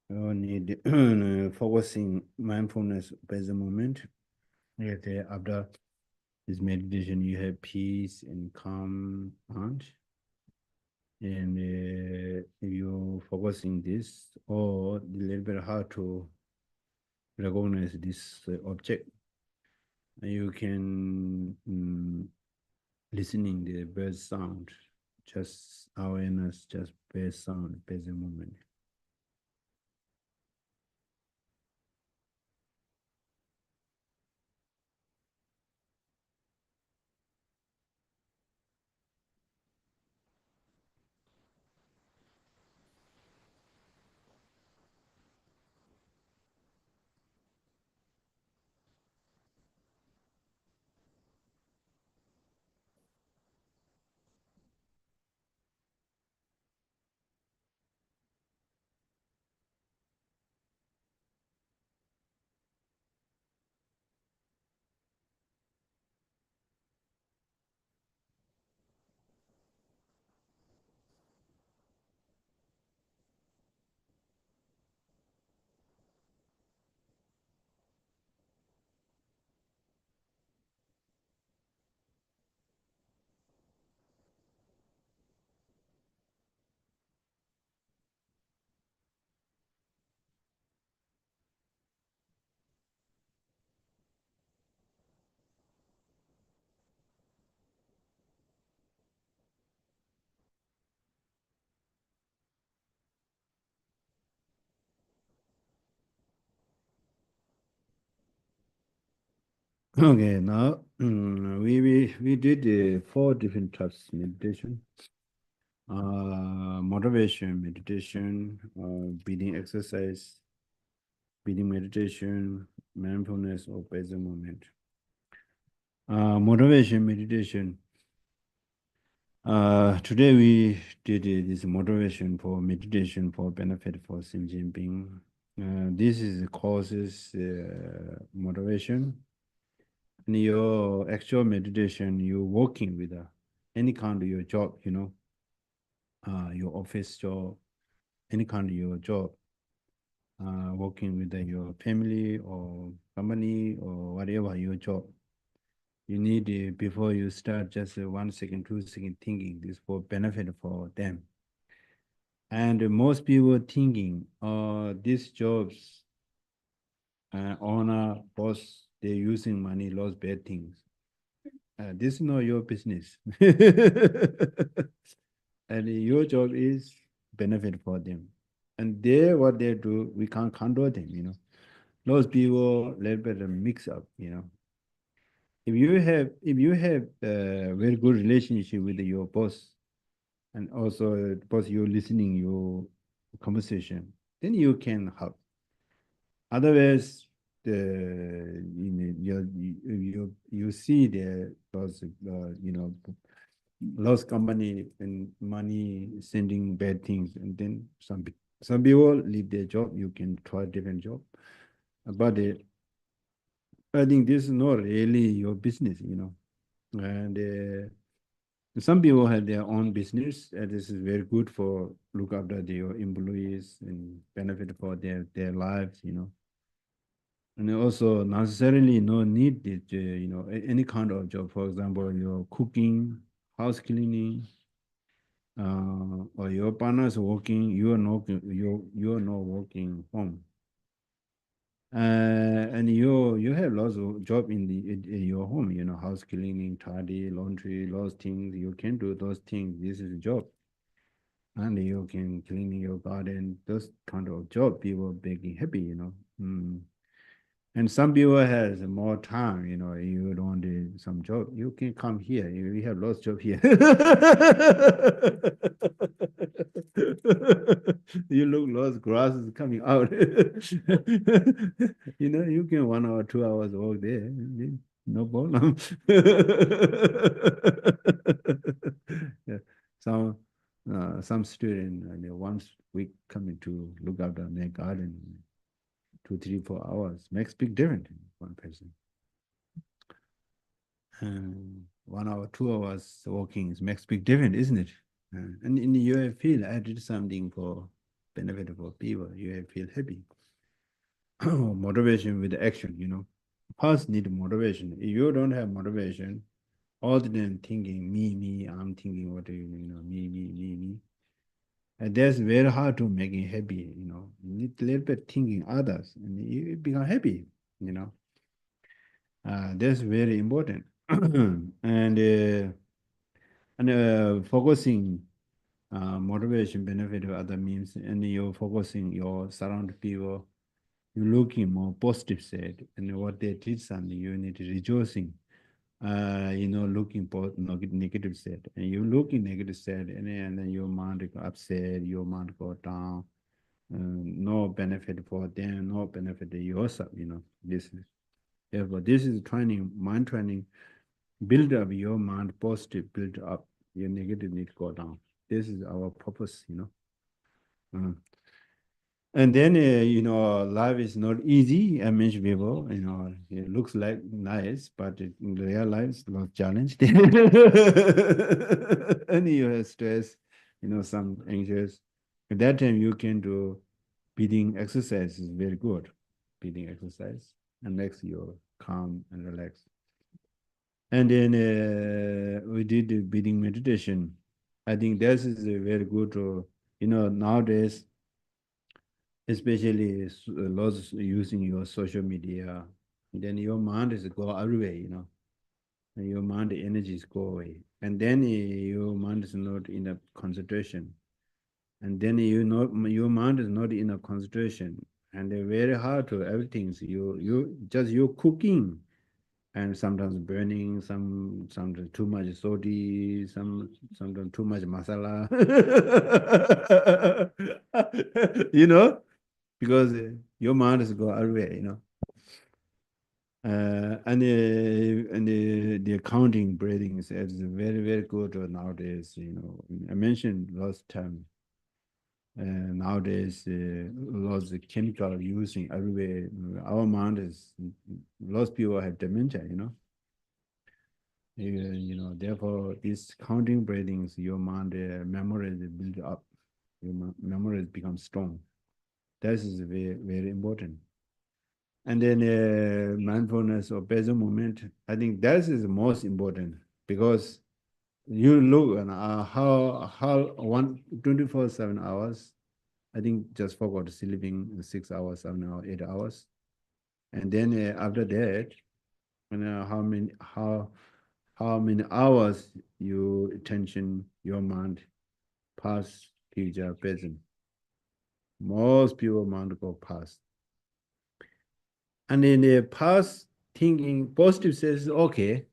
you need focusing mindfulness present moment. Right there, after this meditation, you have peace and calm heart. And if you focusing this, or a little bit hard to recognize this object, you can listening the bird sound, just awareness, just bird sound, present moment. Okay, now we did four different types of meditation. Motivation meditation, breathing exercise, breathing meditation, mindfulness or present moment. Motivation meditation. Today we did this motivation for meditation for benefit for Xi Jinping. This is the causes motivation. In your actual meditation, you're working with any kind of your job, your office job, any kind of your job, working with your family or company or whatever your job. You need before you start just 1 second, 2 second thinking. This for benefit for them. And most people thinking, these jobs, owner, boss, they're using money, lost bad things. This is not your business. And your job is benefit for them. And they, what they do, we can't control them. Those people, little bit of mix up. If you have a very good relationship with your boss, and also boss you're listening your conversation, then you can help. Otherwise, you see the those lost company and money sending bad things, and then some people leave their job. You can try different job, but I think this is not really your business. And some people have their own business, and this is very good for look after their employees and benefit for their lives. And also necessarily no need it, any kind of job. For example, you're cooking, house cleaning, or your partner's working, you're not working home. And you have lots of job in your home, house cleaning, tidy, laundry, those things. You can do those things. This is a job. And you can clean your garden, those kind of job people making happy. Mm. And some people has more time, you don't do some job, you can come here. We have lots of job here. You look lots grass is coming out. You can 1 hour, 2 hours work there. No problem. Yeah. Some some student once week coming to look after their garden. 2, 3, 4 hours makes big difference in one person. And 1 hour, 2 hours walking is makes big difference, isn't it? And in you feel I did something for benefit for people, you feel happy. Motivation with action, Past need motivation. If you don't have motivation, all the time thinking me, I'm thinking what me. And that's very hard to make it happy, You need a little bit thinking others and you become happy, you know. That's very important. And focusing motivation benefit of other means, and you're focusing your surround people, you're looking more positive side, and what they did something, you need to rejoicing. Looking for negative side, and you look in negative side, and then your mind go upset, your mind go down. No benefit for them, no benefit to yourself. This is therefore this is training, mind training. Build up your mind positive, build up your negative need go down. This is our purpose. Mm. And then, life is not easy. I mentioned before, it looks like nice, but in real life, it's a lot of challenge. And you have stress, some anxious. At that time, you can do breathing exercise is very good. Breathing exercise and makes you calm and relax. And then we did the breathing meditation. I think this is a very good, nowadays, especially lots using your social media, then your mind is go everywhere, and your mind energies go away. And then your mind is not in a concentration. And then your mind is not in a concentration. And very hard to everything. So you're cooking and sometimes burning, sometimes too much sodi, sometimes too much masala. you know, because your mind is go everywhere, and the counting breathing is very very good nowadays. I mentioned last time. Nowadays, lots of chemical using everywhere. Our mind is lots of people have dementia. Therefore, this counting breathings, your mind memory is built up. Your memory becomes strong. That is very very important. And then mindfulness or present moment, I think that is the most important because you look and how 7 hours. I think just forgot sleeping 6 hours, 7 hours, 8 hours, and then after that, how many hours your attention, your mind, past, future, present. Most people mind go past. And in the past, thinking positive says okay,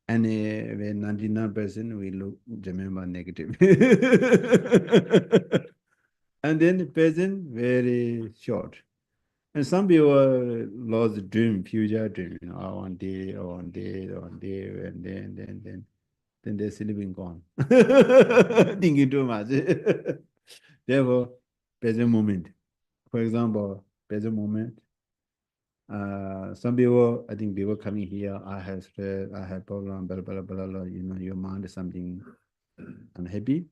and when 99% we look remember negative. And then the present very short. And some people lost dream, future dream, one day, or one day, or one day, and then they're sleeping gone. Thinking too much. Therefore, present moment. For example, present moment. Some people, I think people coming here, I have stress, I have problem, blah, blah, blah, blah, your mind is something unhappy.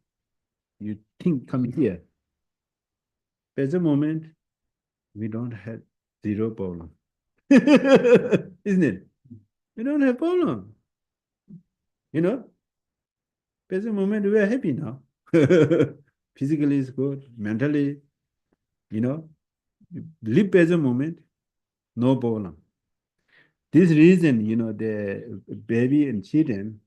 You think coming here. Present moment, we don't have zero problem. Isn't it? We don't have problem. Present moment, we are happy now. Physically is good, mentally, you live present moment, no problem. This reason, the baby and children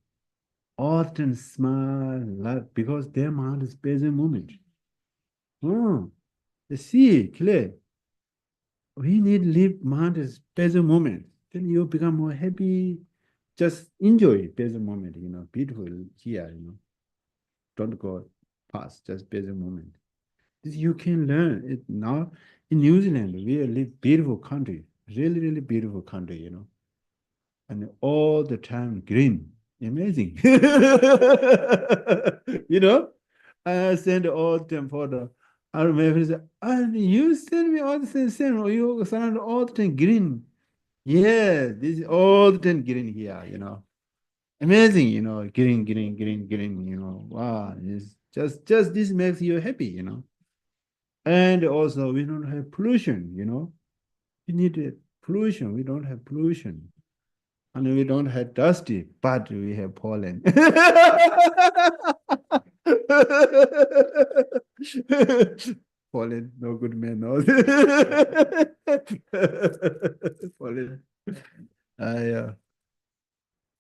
often smile, laugh, because their mind is present moment. Oh, they see clear. We need live mind is present moment. Then you become more happy. Just enjoy present moment, beautiful here, Don't go past, just present moment. This you can learn it now. In New Zealand, we live beautiful country, really, really beautiful country, and all the time green. Amazing. you know, I send all the time photo. I remember he said, and you send me all the same, you surround all the time green. Yeah, this is all the time green here, Amazing, getting, wow, it's just this makes you happy. And also we don't have pollution. We need pollution. We don't have pollution. And we don't have dusty, but we have pollen. Pollen, no good man, no. Pollen. Yeah.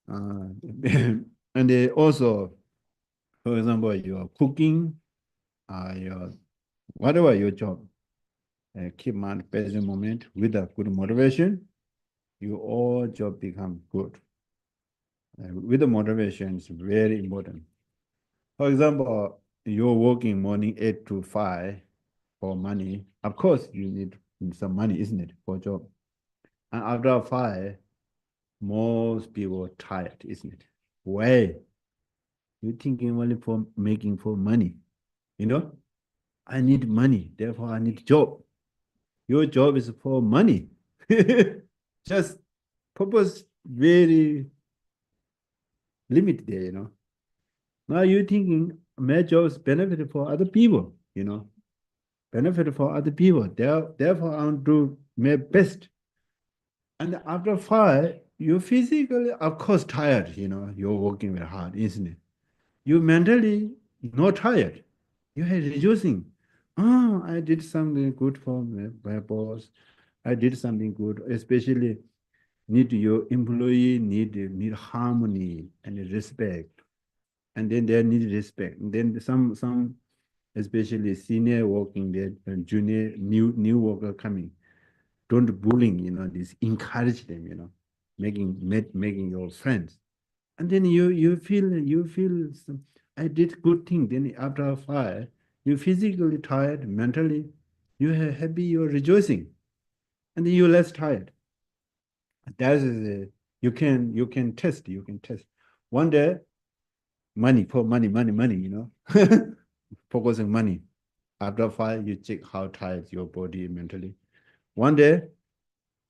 Uh, and also, for example, you are cooking, your whatever your job, keep on present moment with a good motivation, your all job become good. With the motivation is very important. For example, you're working morning 8 to 5 for money. Of course, you need some money, isn't it, for job? And after 5, most people tired, isn't it? Why? You're thinking only for making for money. You know, I need money, therefore I need job. Your job is for money. Just purpose very limited there. Now you're thinking my job is benefit for other people. Benefit for other people. Therefore, I want to do my best. And after 5, you physically, of course, tired. You're working very hard, isn't it? You mentally not tired. You are rejoicing. Oh, I did something good for my boss. I did something good, especially need your employee need harmony and respect. And then they need respect. And then some especially senior working there and junior new worker coming. Don't bullying, this encourage them, making your friends. And then you feel I did good thing. Then after a fire, you physically tired, mentally, you're happy, you're rejoicing, and then you're less tired. That is you can test. One day, money for money. Focusing money. After 5, you check how tired your body mentally. One day,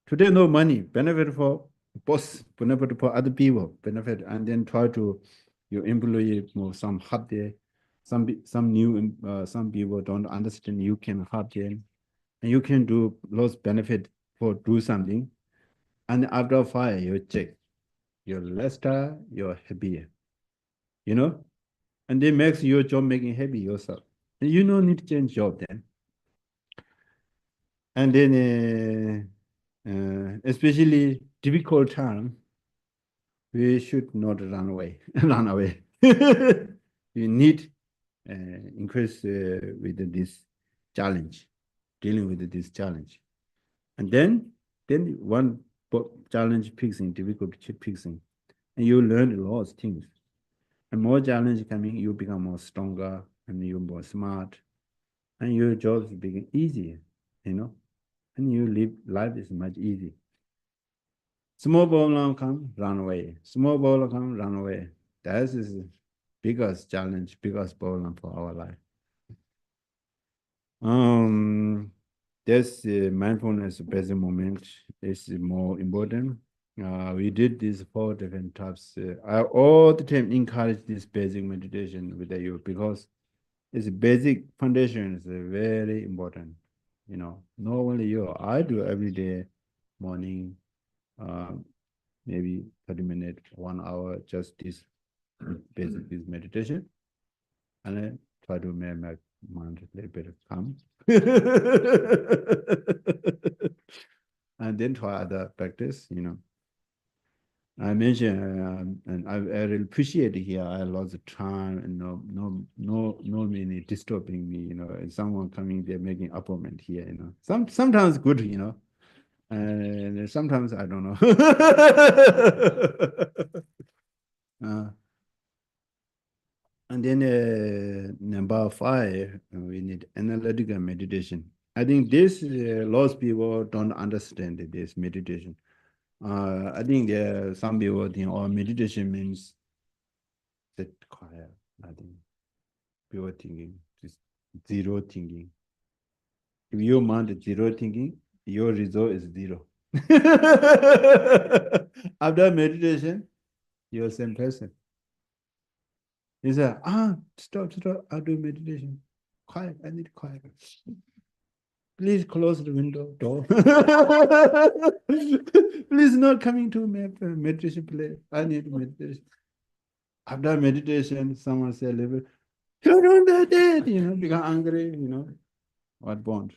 today no money, benefit for boss, benefit for other people, benefit, and then try to your employee some help there. Some people don't understand. You can help them, and you can do lots benefit for do something. And after 5, you check you're less tired, you're happier, you know, and it makes your job making happy yourself. And you don't need to change job then. And then especially difficult time, we should not run away. Run away. We need increase with this challenge, dealing with this challenge, and then one challenge fixing, difficult fixing, and you learn a lot of things. And more challenge coming, you become more stronger and you're more smart, and your jobs become easier, you know, and you live life is much easier. Small problem come, run away. Small problem come, run away. That is biggest challenge, biggest problem for our life. Um, this mindfulness present moment is more important. We did these 4 different types. I all the time encourage this basic meditation with you because it's basic foundation is very important. Not only you, I do every day, morning, uh, maybe 30 minutes, 1 hour, just this basic this meditation, and I try to make my mind a little bit calm. And then try other practice. I mentioned, and I really appreciate it here. I lost the time and no many disturbing me. And someone coming there making appointment here. Sometimes good. And sometimes I don't know. uh, and then number 5, we need analytical meditation. I think this lots people don't understand this meditation. I think there some people think, oh, meditation means sit quiet. I think people thinking just zero thinking. If you mind zero thinking, your result is zero. After meditation, you're the same person. He said, stop, I'll do meditation. Quiet, I need quiet. Please close the window door. Please not coming to meditation place. I need meditation. After meditation, someone said, you don't do that, become angry, what bond?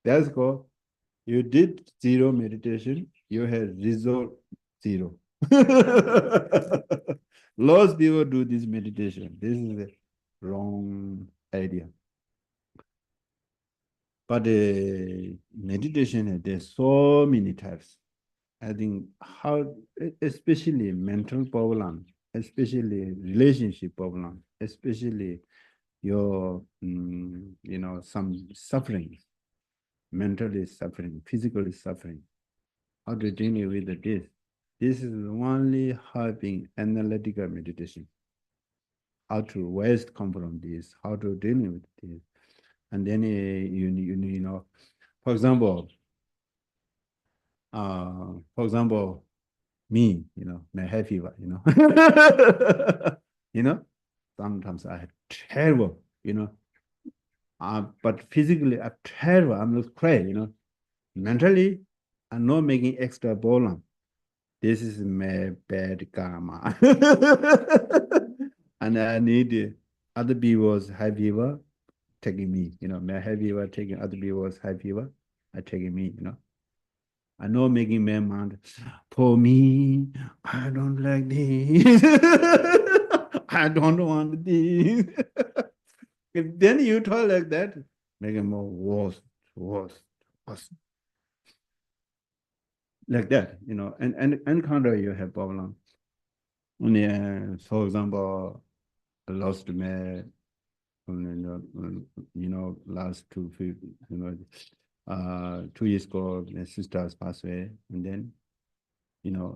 That's go. You did zero meditation, you had result zero. Lots of people do this meditation. This is the wrong idea. But meditation, there's so many types. I think especially mental problem, especially relationship problem, especially your, some suffering, mentally suffering, physically suffering. How to deal with this? This is only helping analytical meditation. How to where come from this? How to deal with this? And then for example, me, my hay fever, sometimes I have terrible, but physically I'm terrible. I'm not crazy, mentally, I'm not making extra problem. This is my bad karma. And I need other people's high fever taking me, my high fever taking other people's high fever, I taking me, I know making my mind, for me, I don't like this. I don't want this. If then you talk like that, make it more worse, worse, worse. Like that, and encounter you have problem. Yeah, for example, I lost my, last 2 years ago, my sister's passed away, and then,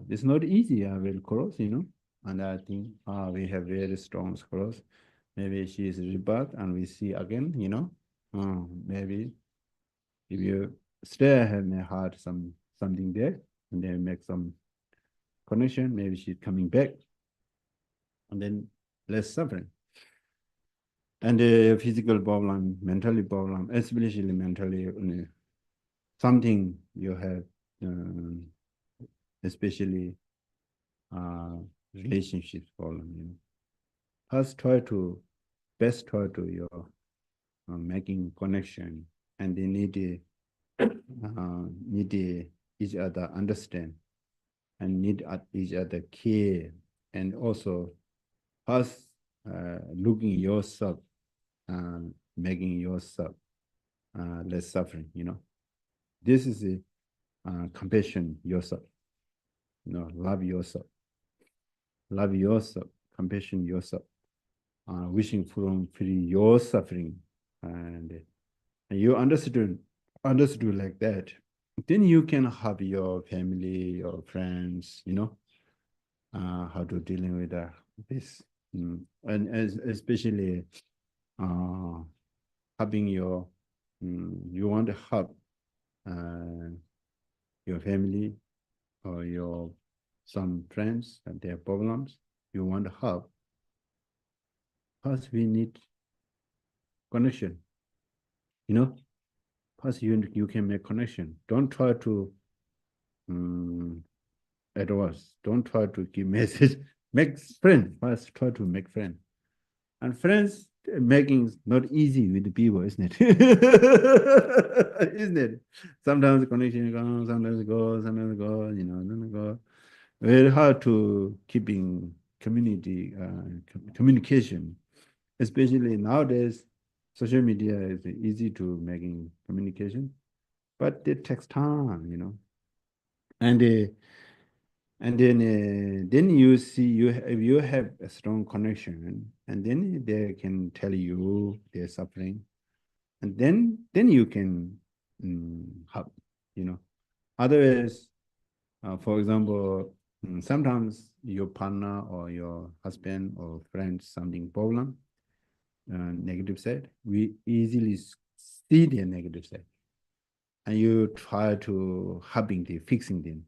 it's not easy. I will cross, and I think we have very strong cross. Maybe she is rebirth, and we see again, maybe if you stay have my heart something there, and then make some connection, maybe she's coming back, and then less suffering. And the physical problem, mentally problem, especially mentally, something you have, especially relationships problem. First, best try to your making connection, and they need each other understand, and need each other care, and also first looking yourself, making yourself less suffering. This is a compassion yourself. Love yourself, compassion yourself, wishing from free your suffering, and you understood like that, then you can help your family, your friends, how to dealing with this, and especially helping you want to help your family or your some friends and their problems, you want to help. First, we need connection. First you can make connection. Don't try to advance. Don't try to give message. Make friends. First, try to make friends. And friends making is not easy with the people, isn't it? Isn't it? Sometimes the connection comes, sometimes it goes, then go. Very hard to keeping community communication, especially nowadays. Social media is easy to making communication, but it takes time, and then you see you have a strong connection, and then they can tell you they're suffering, and then you can help, Otherwise, for example, sometimes your partner or your husband or friend something problem, negative side, we easily see their negative side, and you try to helping them, fixing them.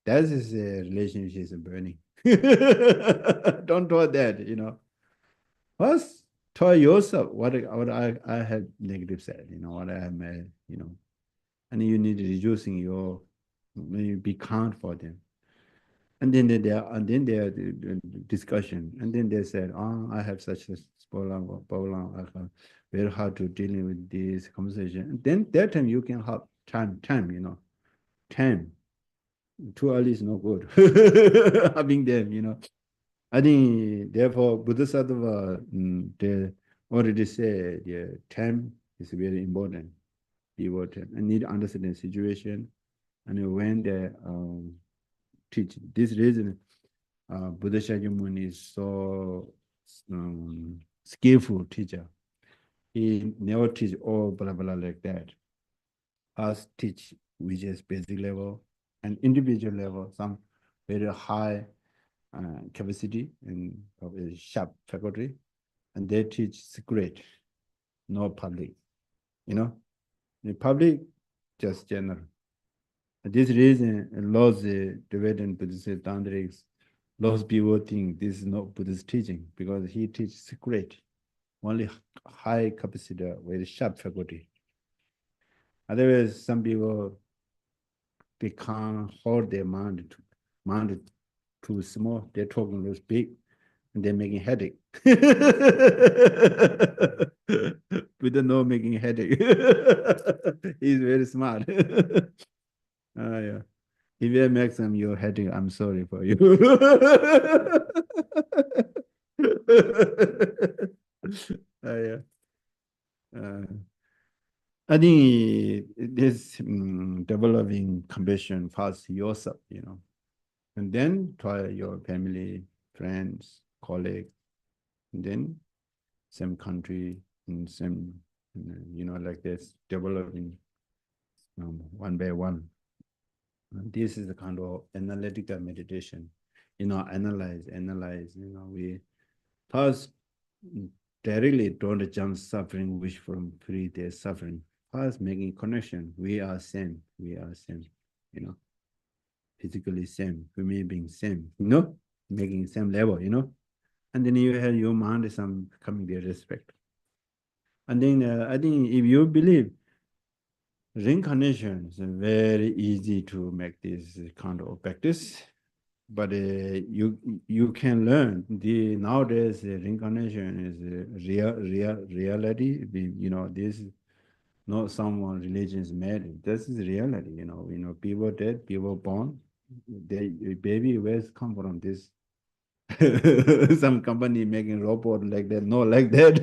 That is a relationship is burning. Don't do that, First, tell yourself what I had negative said, what I have made, and you need reducing your maybe be kind for them. And then there discussion, and then they said, "Oh, I have such a problem. I have very hard to dealing with this conversation." And then that time you can have time. Too early is no good. Having them, I think therefore Bodhisattva they already said time is very important. Important. I need to understand the situation and when they teach. This reason Buddha Shakyamuni is so skillful teacher. He never teach all blah blah like that. Us teach which is basic level and individual level, some very high capacity and sharp faculty, and they teach secret, no public. The public just general. This reason laws Tibetan Buddhist tantrics, laws people think this is not Buddhist teaching because he teaches secret, only high capacity with sharp faculty. Otherwise, some people they can't hold their mind too small. They're talking this big and they're making headache. We don't know making headache. He's very smart. Yeah. If you make some your headache, I'm sorry for you. Yeah. Uh, I think this developing compassion first yourself, and then try your family, friends, colleagues, and then same country and same, like this, developing one by one. And this is the kind of analytical meditation, analyze, we first directly don't jump suffering, wish from free their suffering. First making connection, we are same, physically same, human being same, making same level, and then you have your mind some coming to respect. And then I think if you believe reincarnation is very easy to make this kind of practice, but you can learn the nowadays reincarnation is reality. This is not someone religion is made. This is reality. People dead, people born. They baby where's come from this some company making robot like that, not like that.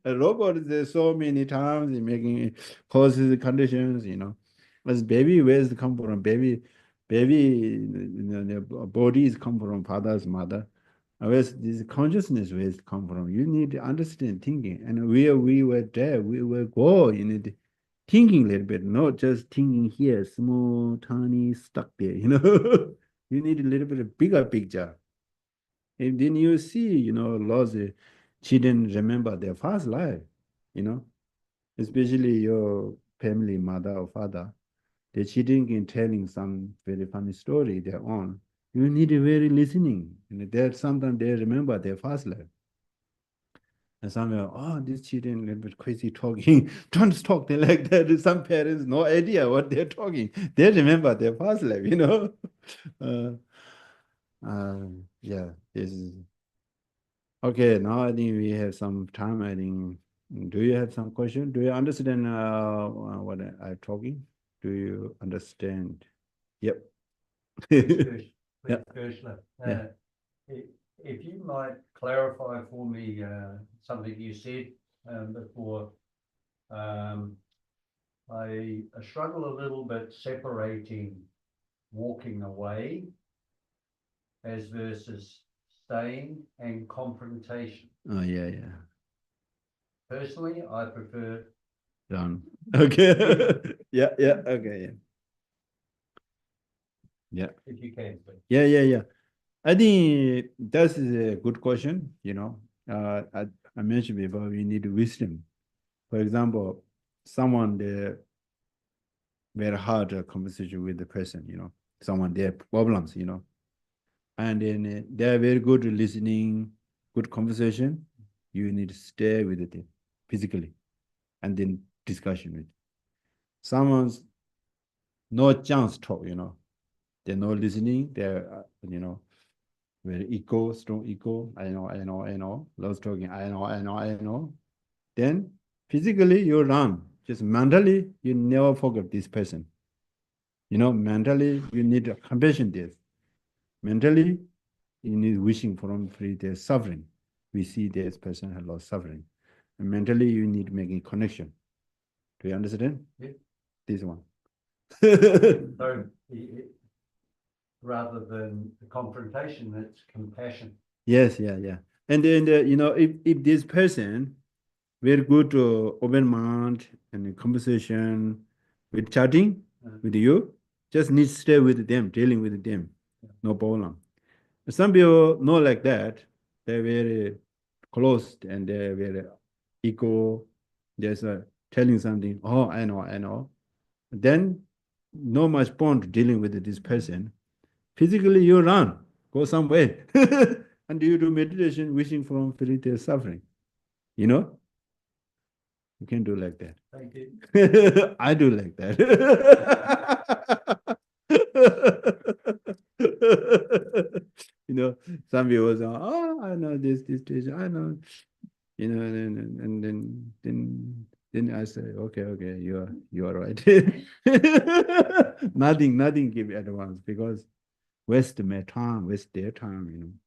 A robot is there so many times in making causes conditions, As baby, where's it come from? Baby, the body is come from father's mother. Where's this consciousness where's it come from? You need to understand thinking. And where we were there, we will go, thinking a little bit, not just thinking here, small, tiny, stuck there, You need a little bit of bigger picture. And then you see, lots of children remember their past life, especially your family, mother or father. The children can telling some very funny story their own. You need a very listening. That sometimes they remember their past life. And some are, oh, these children a little bit crazy talking. Don't talk they like that. Some parents no idea what they're talking. They remember their past life, Uh, yeah, this is okay. Now I think we have some time. I think. Do you have some question? Do you understand what I'm talking? Do you understand? Yep. Please, Yeah. Gershla, Yeah. if you might clarify for me something you said before. I struggle a little bit separating walking away as versus staying and confrontation. Oh yeah, yeah. Personally, I prefer Done. Okay. Yeah, yeah. Okay, yeah. Yeah. if you can, please. Yeah. I think that is a good question. I mentioned before we need wisdom. For example, someone they very hard conversation with the person, someone their problems, and then they are very good listening, good conversation. You need to stay with it physically, and then discussion with someone's no chance talk. They're not listening. They're very ego, strong ego. I know. Lots talking. I know. Then physically you run. Just mentally you never forget this person. Mentally you need a compassion this. Mentally you need wishing from free their suffering. We see this person has lost suffering. And mentally you need making connection. Do you understand? Yeah. This one. So rather than a confrontation, it's compassion. Yes, yeah. And then if this person very good open mind and conversation with chatting with you, just need to stay with them, dealing with them, no problem. Some people not like that. They're very closed and they're very ego. There's telling something. Oh, I know. Then no much point dealing with this person. Physically, you run, go somewhere, and you do meditation, wishing from free their suffering. You can do like that. Thank you. I do like that. Some people say, "Oh, I know this teacher, I know." And then I say, okay, you are right. Nothing give advance because waste my time, waste their time.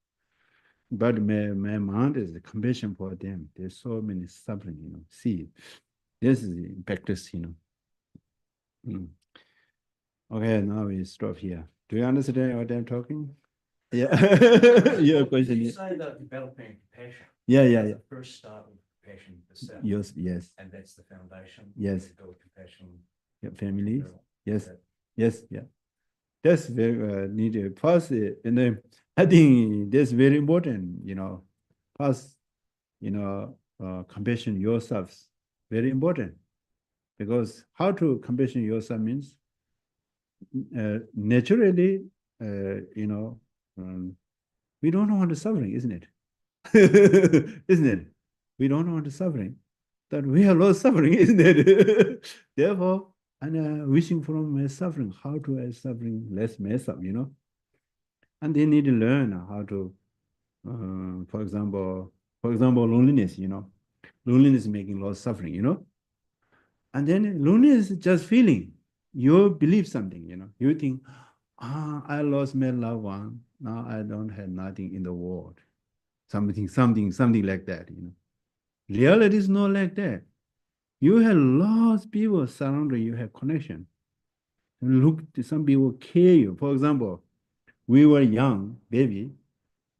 But my mind is the compassion for them. There's so many suffering. See, this is the practice. Okay, now we stop here. Do you understand what I'm talking? Yeah. Your question You is. say that developing compassion. Yeah. The first start with compassion for self. Yes. And that's the foundation. Yes. To build compassion. Yeah, families. Girl. Yes. Yeah. Yes. Yeah. That's very needed. First, and then I think that's very important. First, compassion yourself very important because how to compassion yourself means naturally, we don't want the suffering, isn't it? Isn't it? We don't want the suffering. That we have lost suffering, isn't it? Therefore, and wishing from suffering, how to suffering less mess up, and they need to learn how to, for example, loneliness, loneliness making lots of suffering, and then loneliness is just feeling. You believe something, you think, I lost my loved one. Now I don't have nothing in the world. Something like that, Reality is not like that. You have lots of people surrounding you, have connection. Look, some people care you. For example, we were young, baby,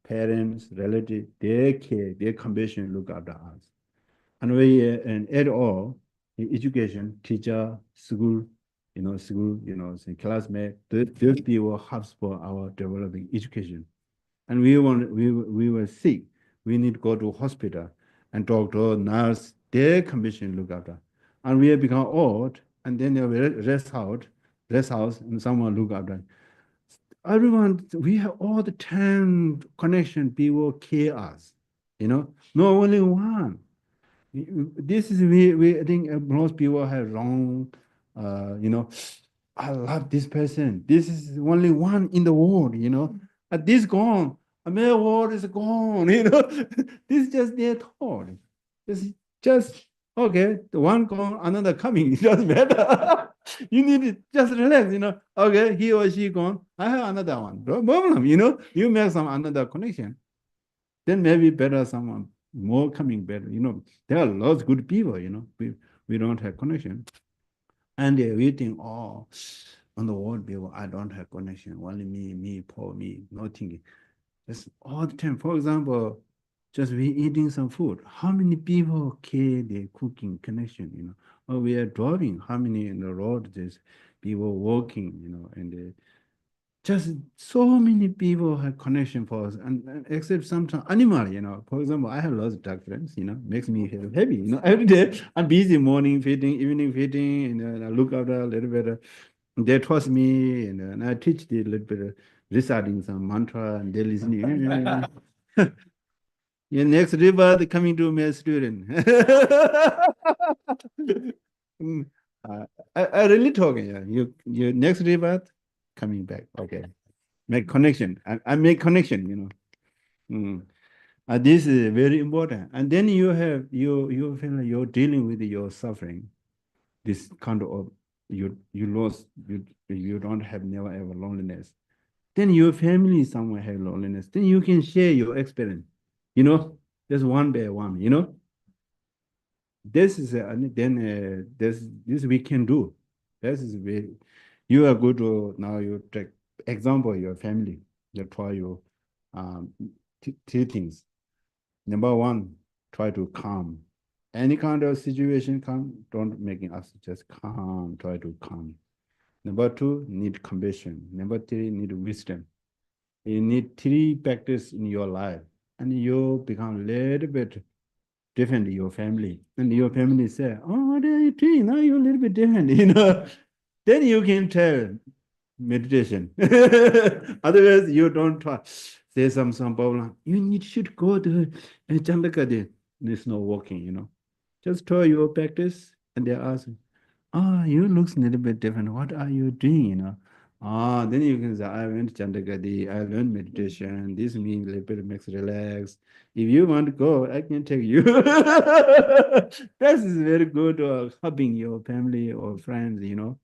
parents, relatives, they care, their compassion look after us. And we and at all, education, teacher, school, classmate, those people help for our developing education. And we were sick. We need to go to hospital and doctor, nurse, their compassion look after. And we have become old, and then they rest house, and someone look after. Everyone, we have all the time connection, people care us, not only one. This is we I think most people have wrong, I love this person. This is only one in the world, this gone. My world is gone, This is just their thought. It's just okay, the one gone, another coming. It doesn't matter. You need to just relax, Okay, he or she gone. I have another one. No problem, You make some another connection. Then maybe better someone more coming better. There are lots of good people, we don't have connection. And they're waiting, on the world people, I don't have connection. Only me, poor me, no thinking. That's all the time. For example, just we eating some food. How many people care their cooking connection, Or we are driving, how many in the road there's people walking, and just so many people have connection for us, and except sometimes animal, For example, I have lots of dog friends, makes me happy, Every day I'm busy, morning feeding, evening feeding, and I look after a little bit. They trust me, and I teach them a little bit. reciting some mantra and they're listening. Your next rebirth coming to me, student. Mm, I really talking. Yeah. Your next rebirth coming back. Okay. Make connection. I make connection, you know. Mm. This is very important. And then you feel like you're dealing with your suffering. This kind of you lost you don't have never ever loneliness. Then your family somewhere have loneliness. Then you can share your experience. You know, just one by one. You know, this is and then this we can do. This is very. You are good to now. You take example your family. You try your um, two things. Number one, try to calm. Any kind of situation come, don't making us just calm, try to calm. Number two, need compassion. Number three, need wisdom. You need three practice in your life, and you become a little bit different in your family. And your family say, oh, what are you doing? Now you're a little bit different, you know. Then you can tell meditation. Otherwise, you don't try. Say some problem. You need should go to Chandakadi. It's not working, you know. Just try your practice, and they ask, "Ah, you looks a little bit different. What are you doing?" You know. Ah, then you can say, "I went to Chandakadi. I learned meditation. This means a little bit makes relax. If you want to go, I can take you." That is very good helping your family or friends, you know,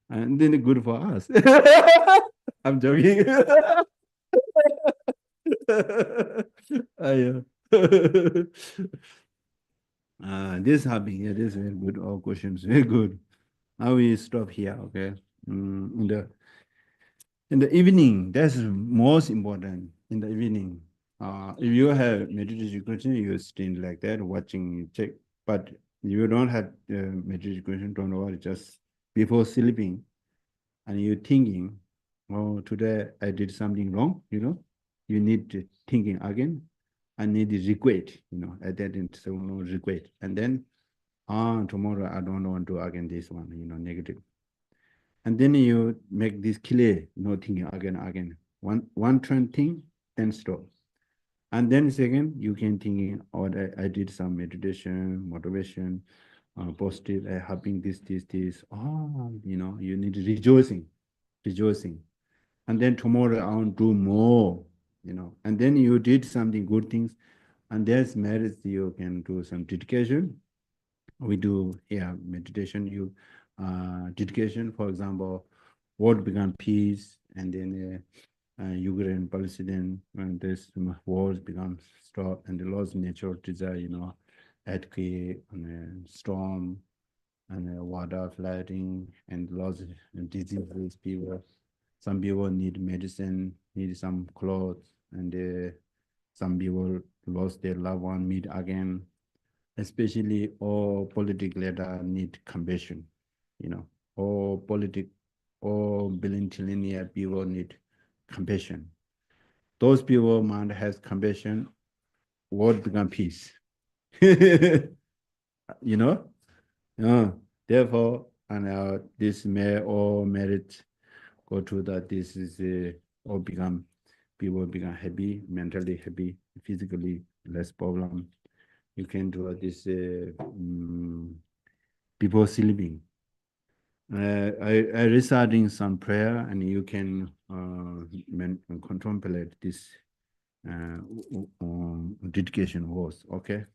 and then good for us. I'm joking. I, this happening, yeah, this is very good. All questions, very good. Now we stop here, okay? In the evening, that's most important. In the evening, if you have meditation question, you stand like that, watching, check. But you don't have meditation question, don't worry. Just before sleeping, and you're thinking, oh, today I did something wrong, you know, you need to thinking again. I need to regret, you know, I didn't so no regret. And then tomorrow I don't want to again this one, you know, negative. And then you make this clear, no thinking again. One turn thing, then stop. And then second, you can think, oh, I did some meditation, motivation, positive, helping this. Oh, you know, you need rejoicing. And then tomorrow I want to do more, you know. And then you did something good things, and there's merits you can do some dedication. We do meditation. You dedication, for example, world began peace, and then Ukraine and Palestinian, when this wars become stop, and the lost nature desire, you know, earthquake and storm and water flooding and lost diseases, people. Some people need medicine, need some clothes, and some people lost their loved one, meet again. Especially all political leader need compassion, you know. All billionaire people need compassion. Those people mind has compassion, world become peace. You know? Therefore, and this may all merit go to that this is all become people become happy, mentally happy, physically less problem. You can do this before sleeping. I reciting some prayer, and you can contemplate this dedication words. Okay.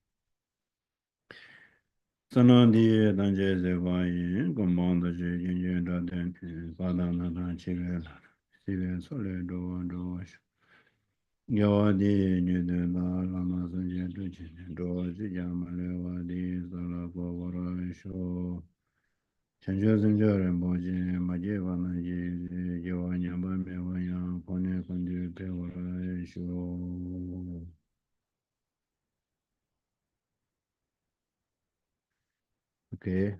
Sanan di danje ze wa yin gomang da je yin yin da den ba da na da chi le so le do shu. Yawa di nyu de la la ma san je du chi do ji ya ma le wa di sa la po wa ra shu. Chen je zhen je ren bo ji ma je wa na ji je wa nya ba me wa ya ko ne kon di pe wa ra shu. Okay.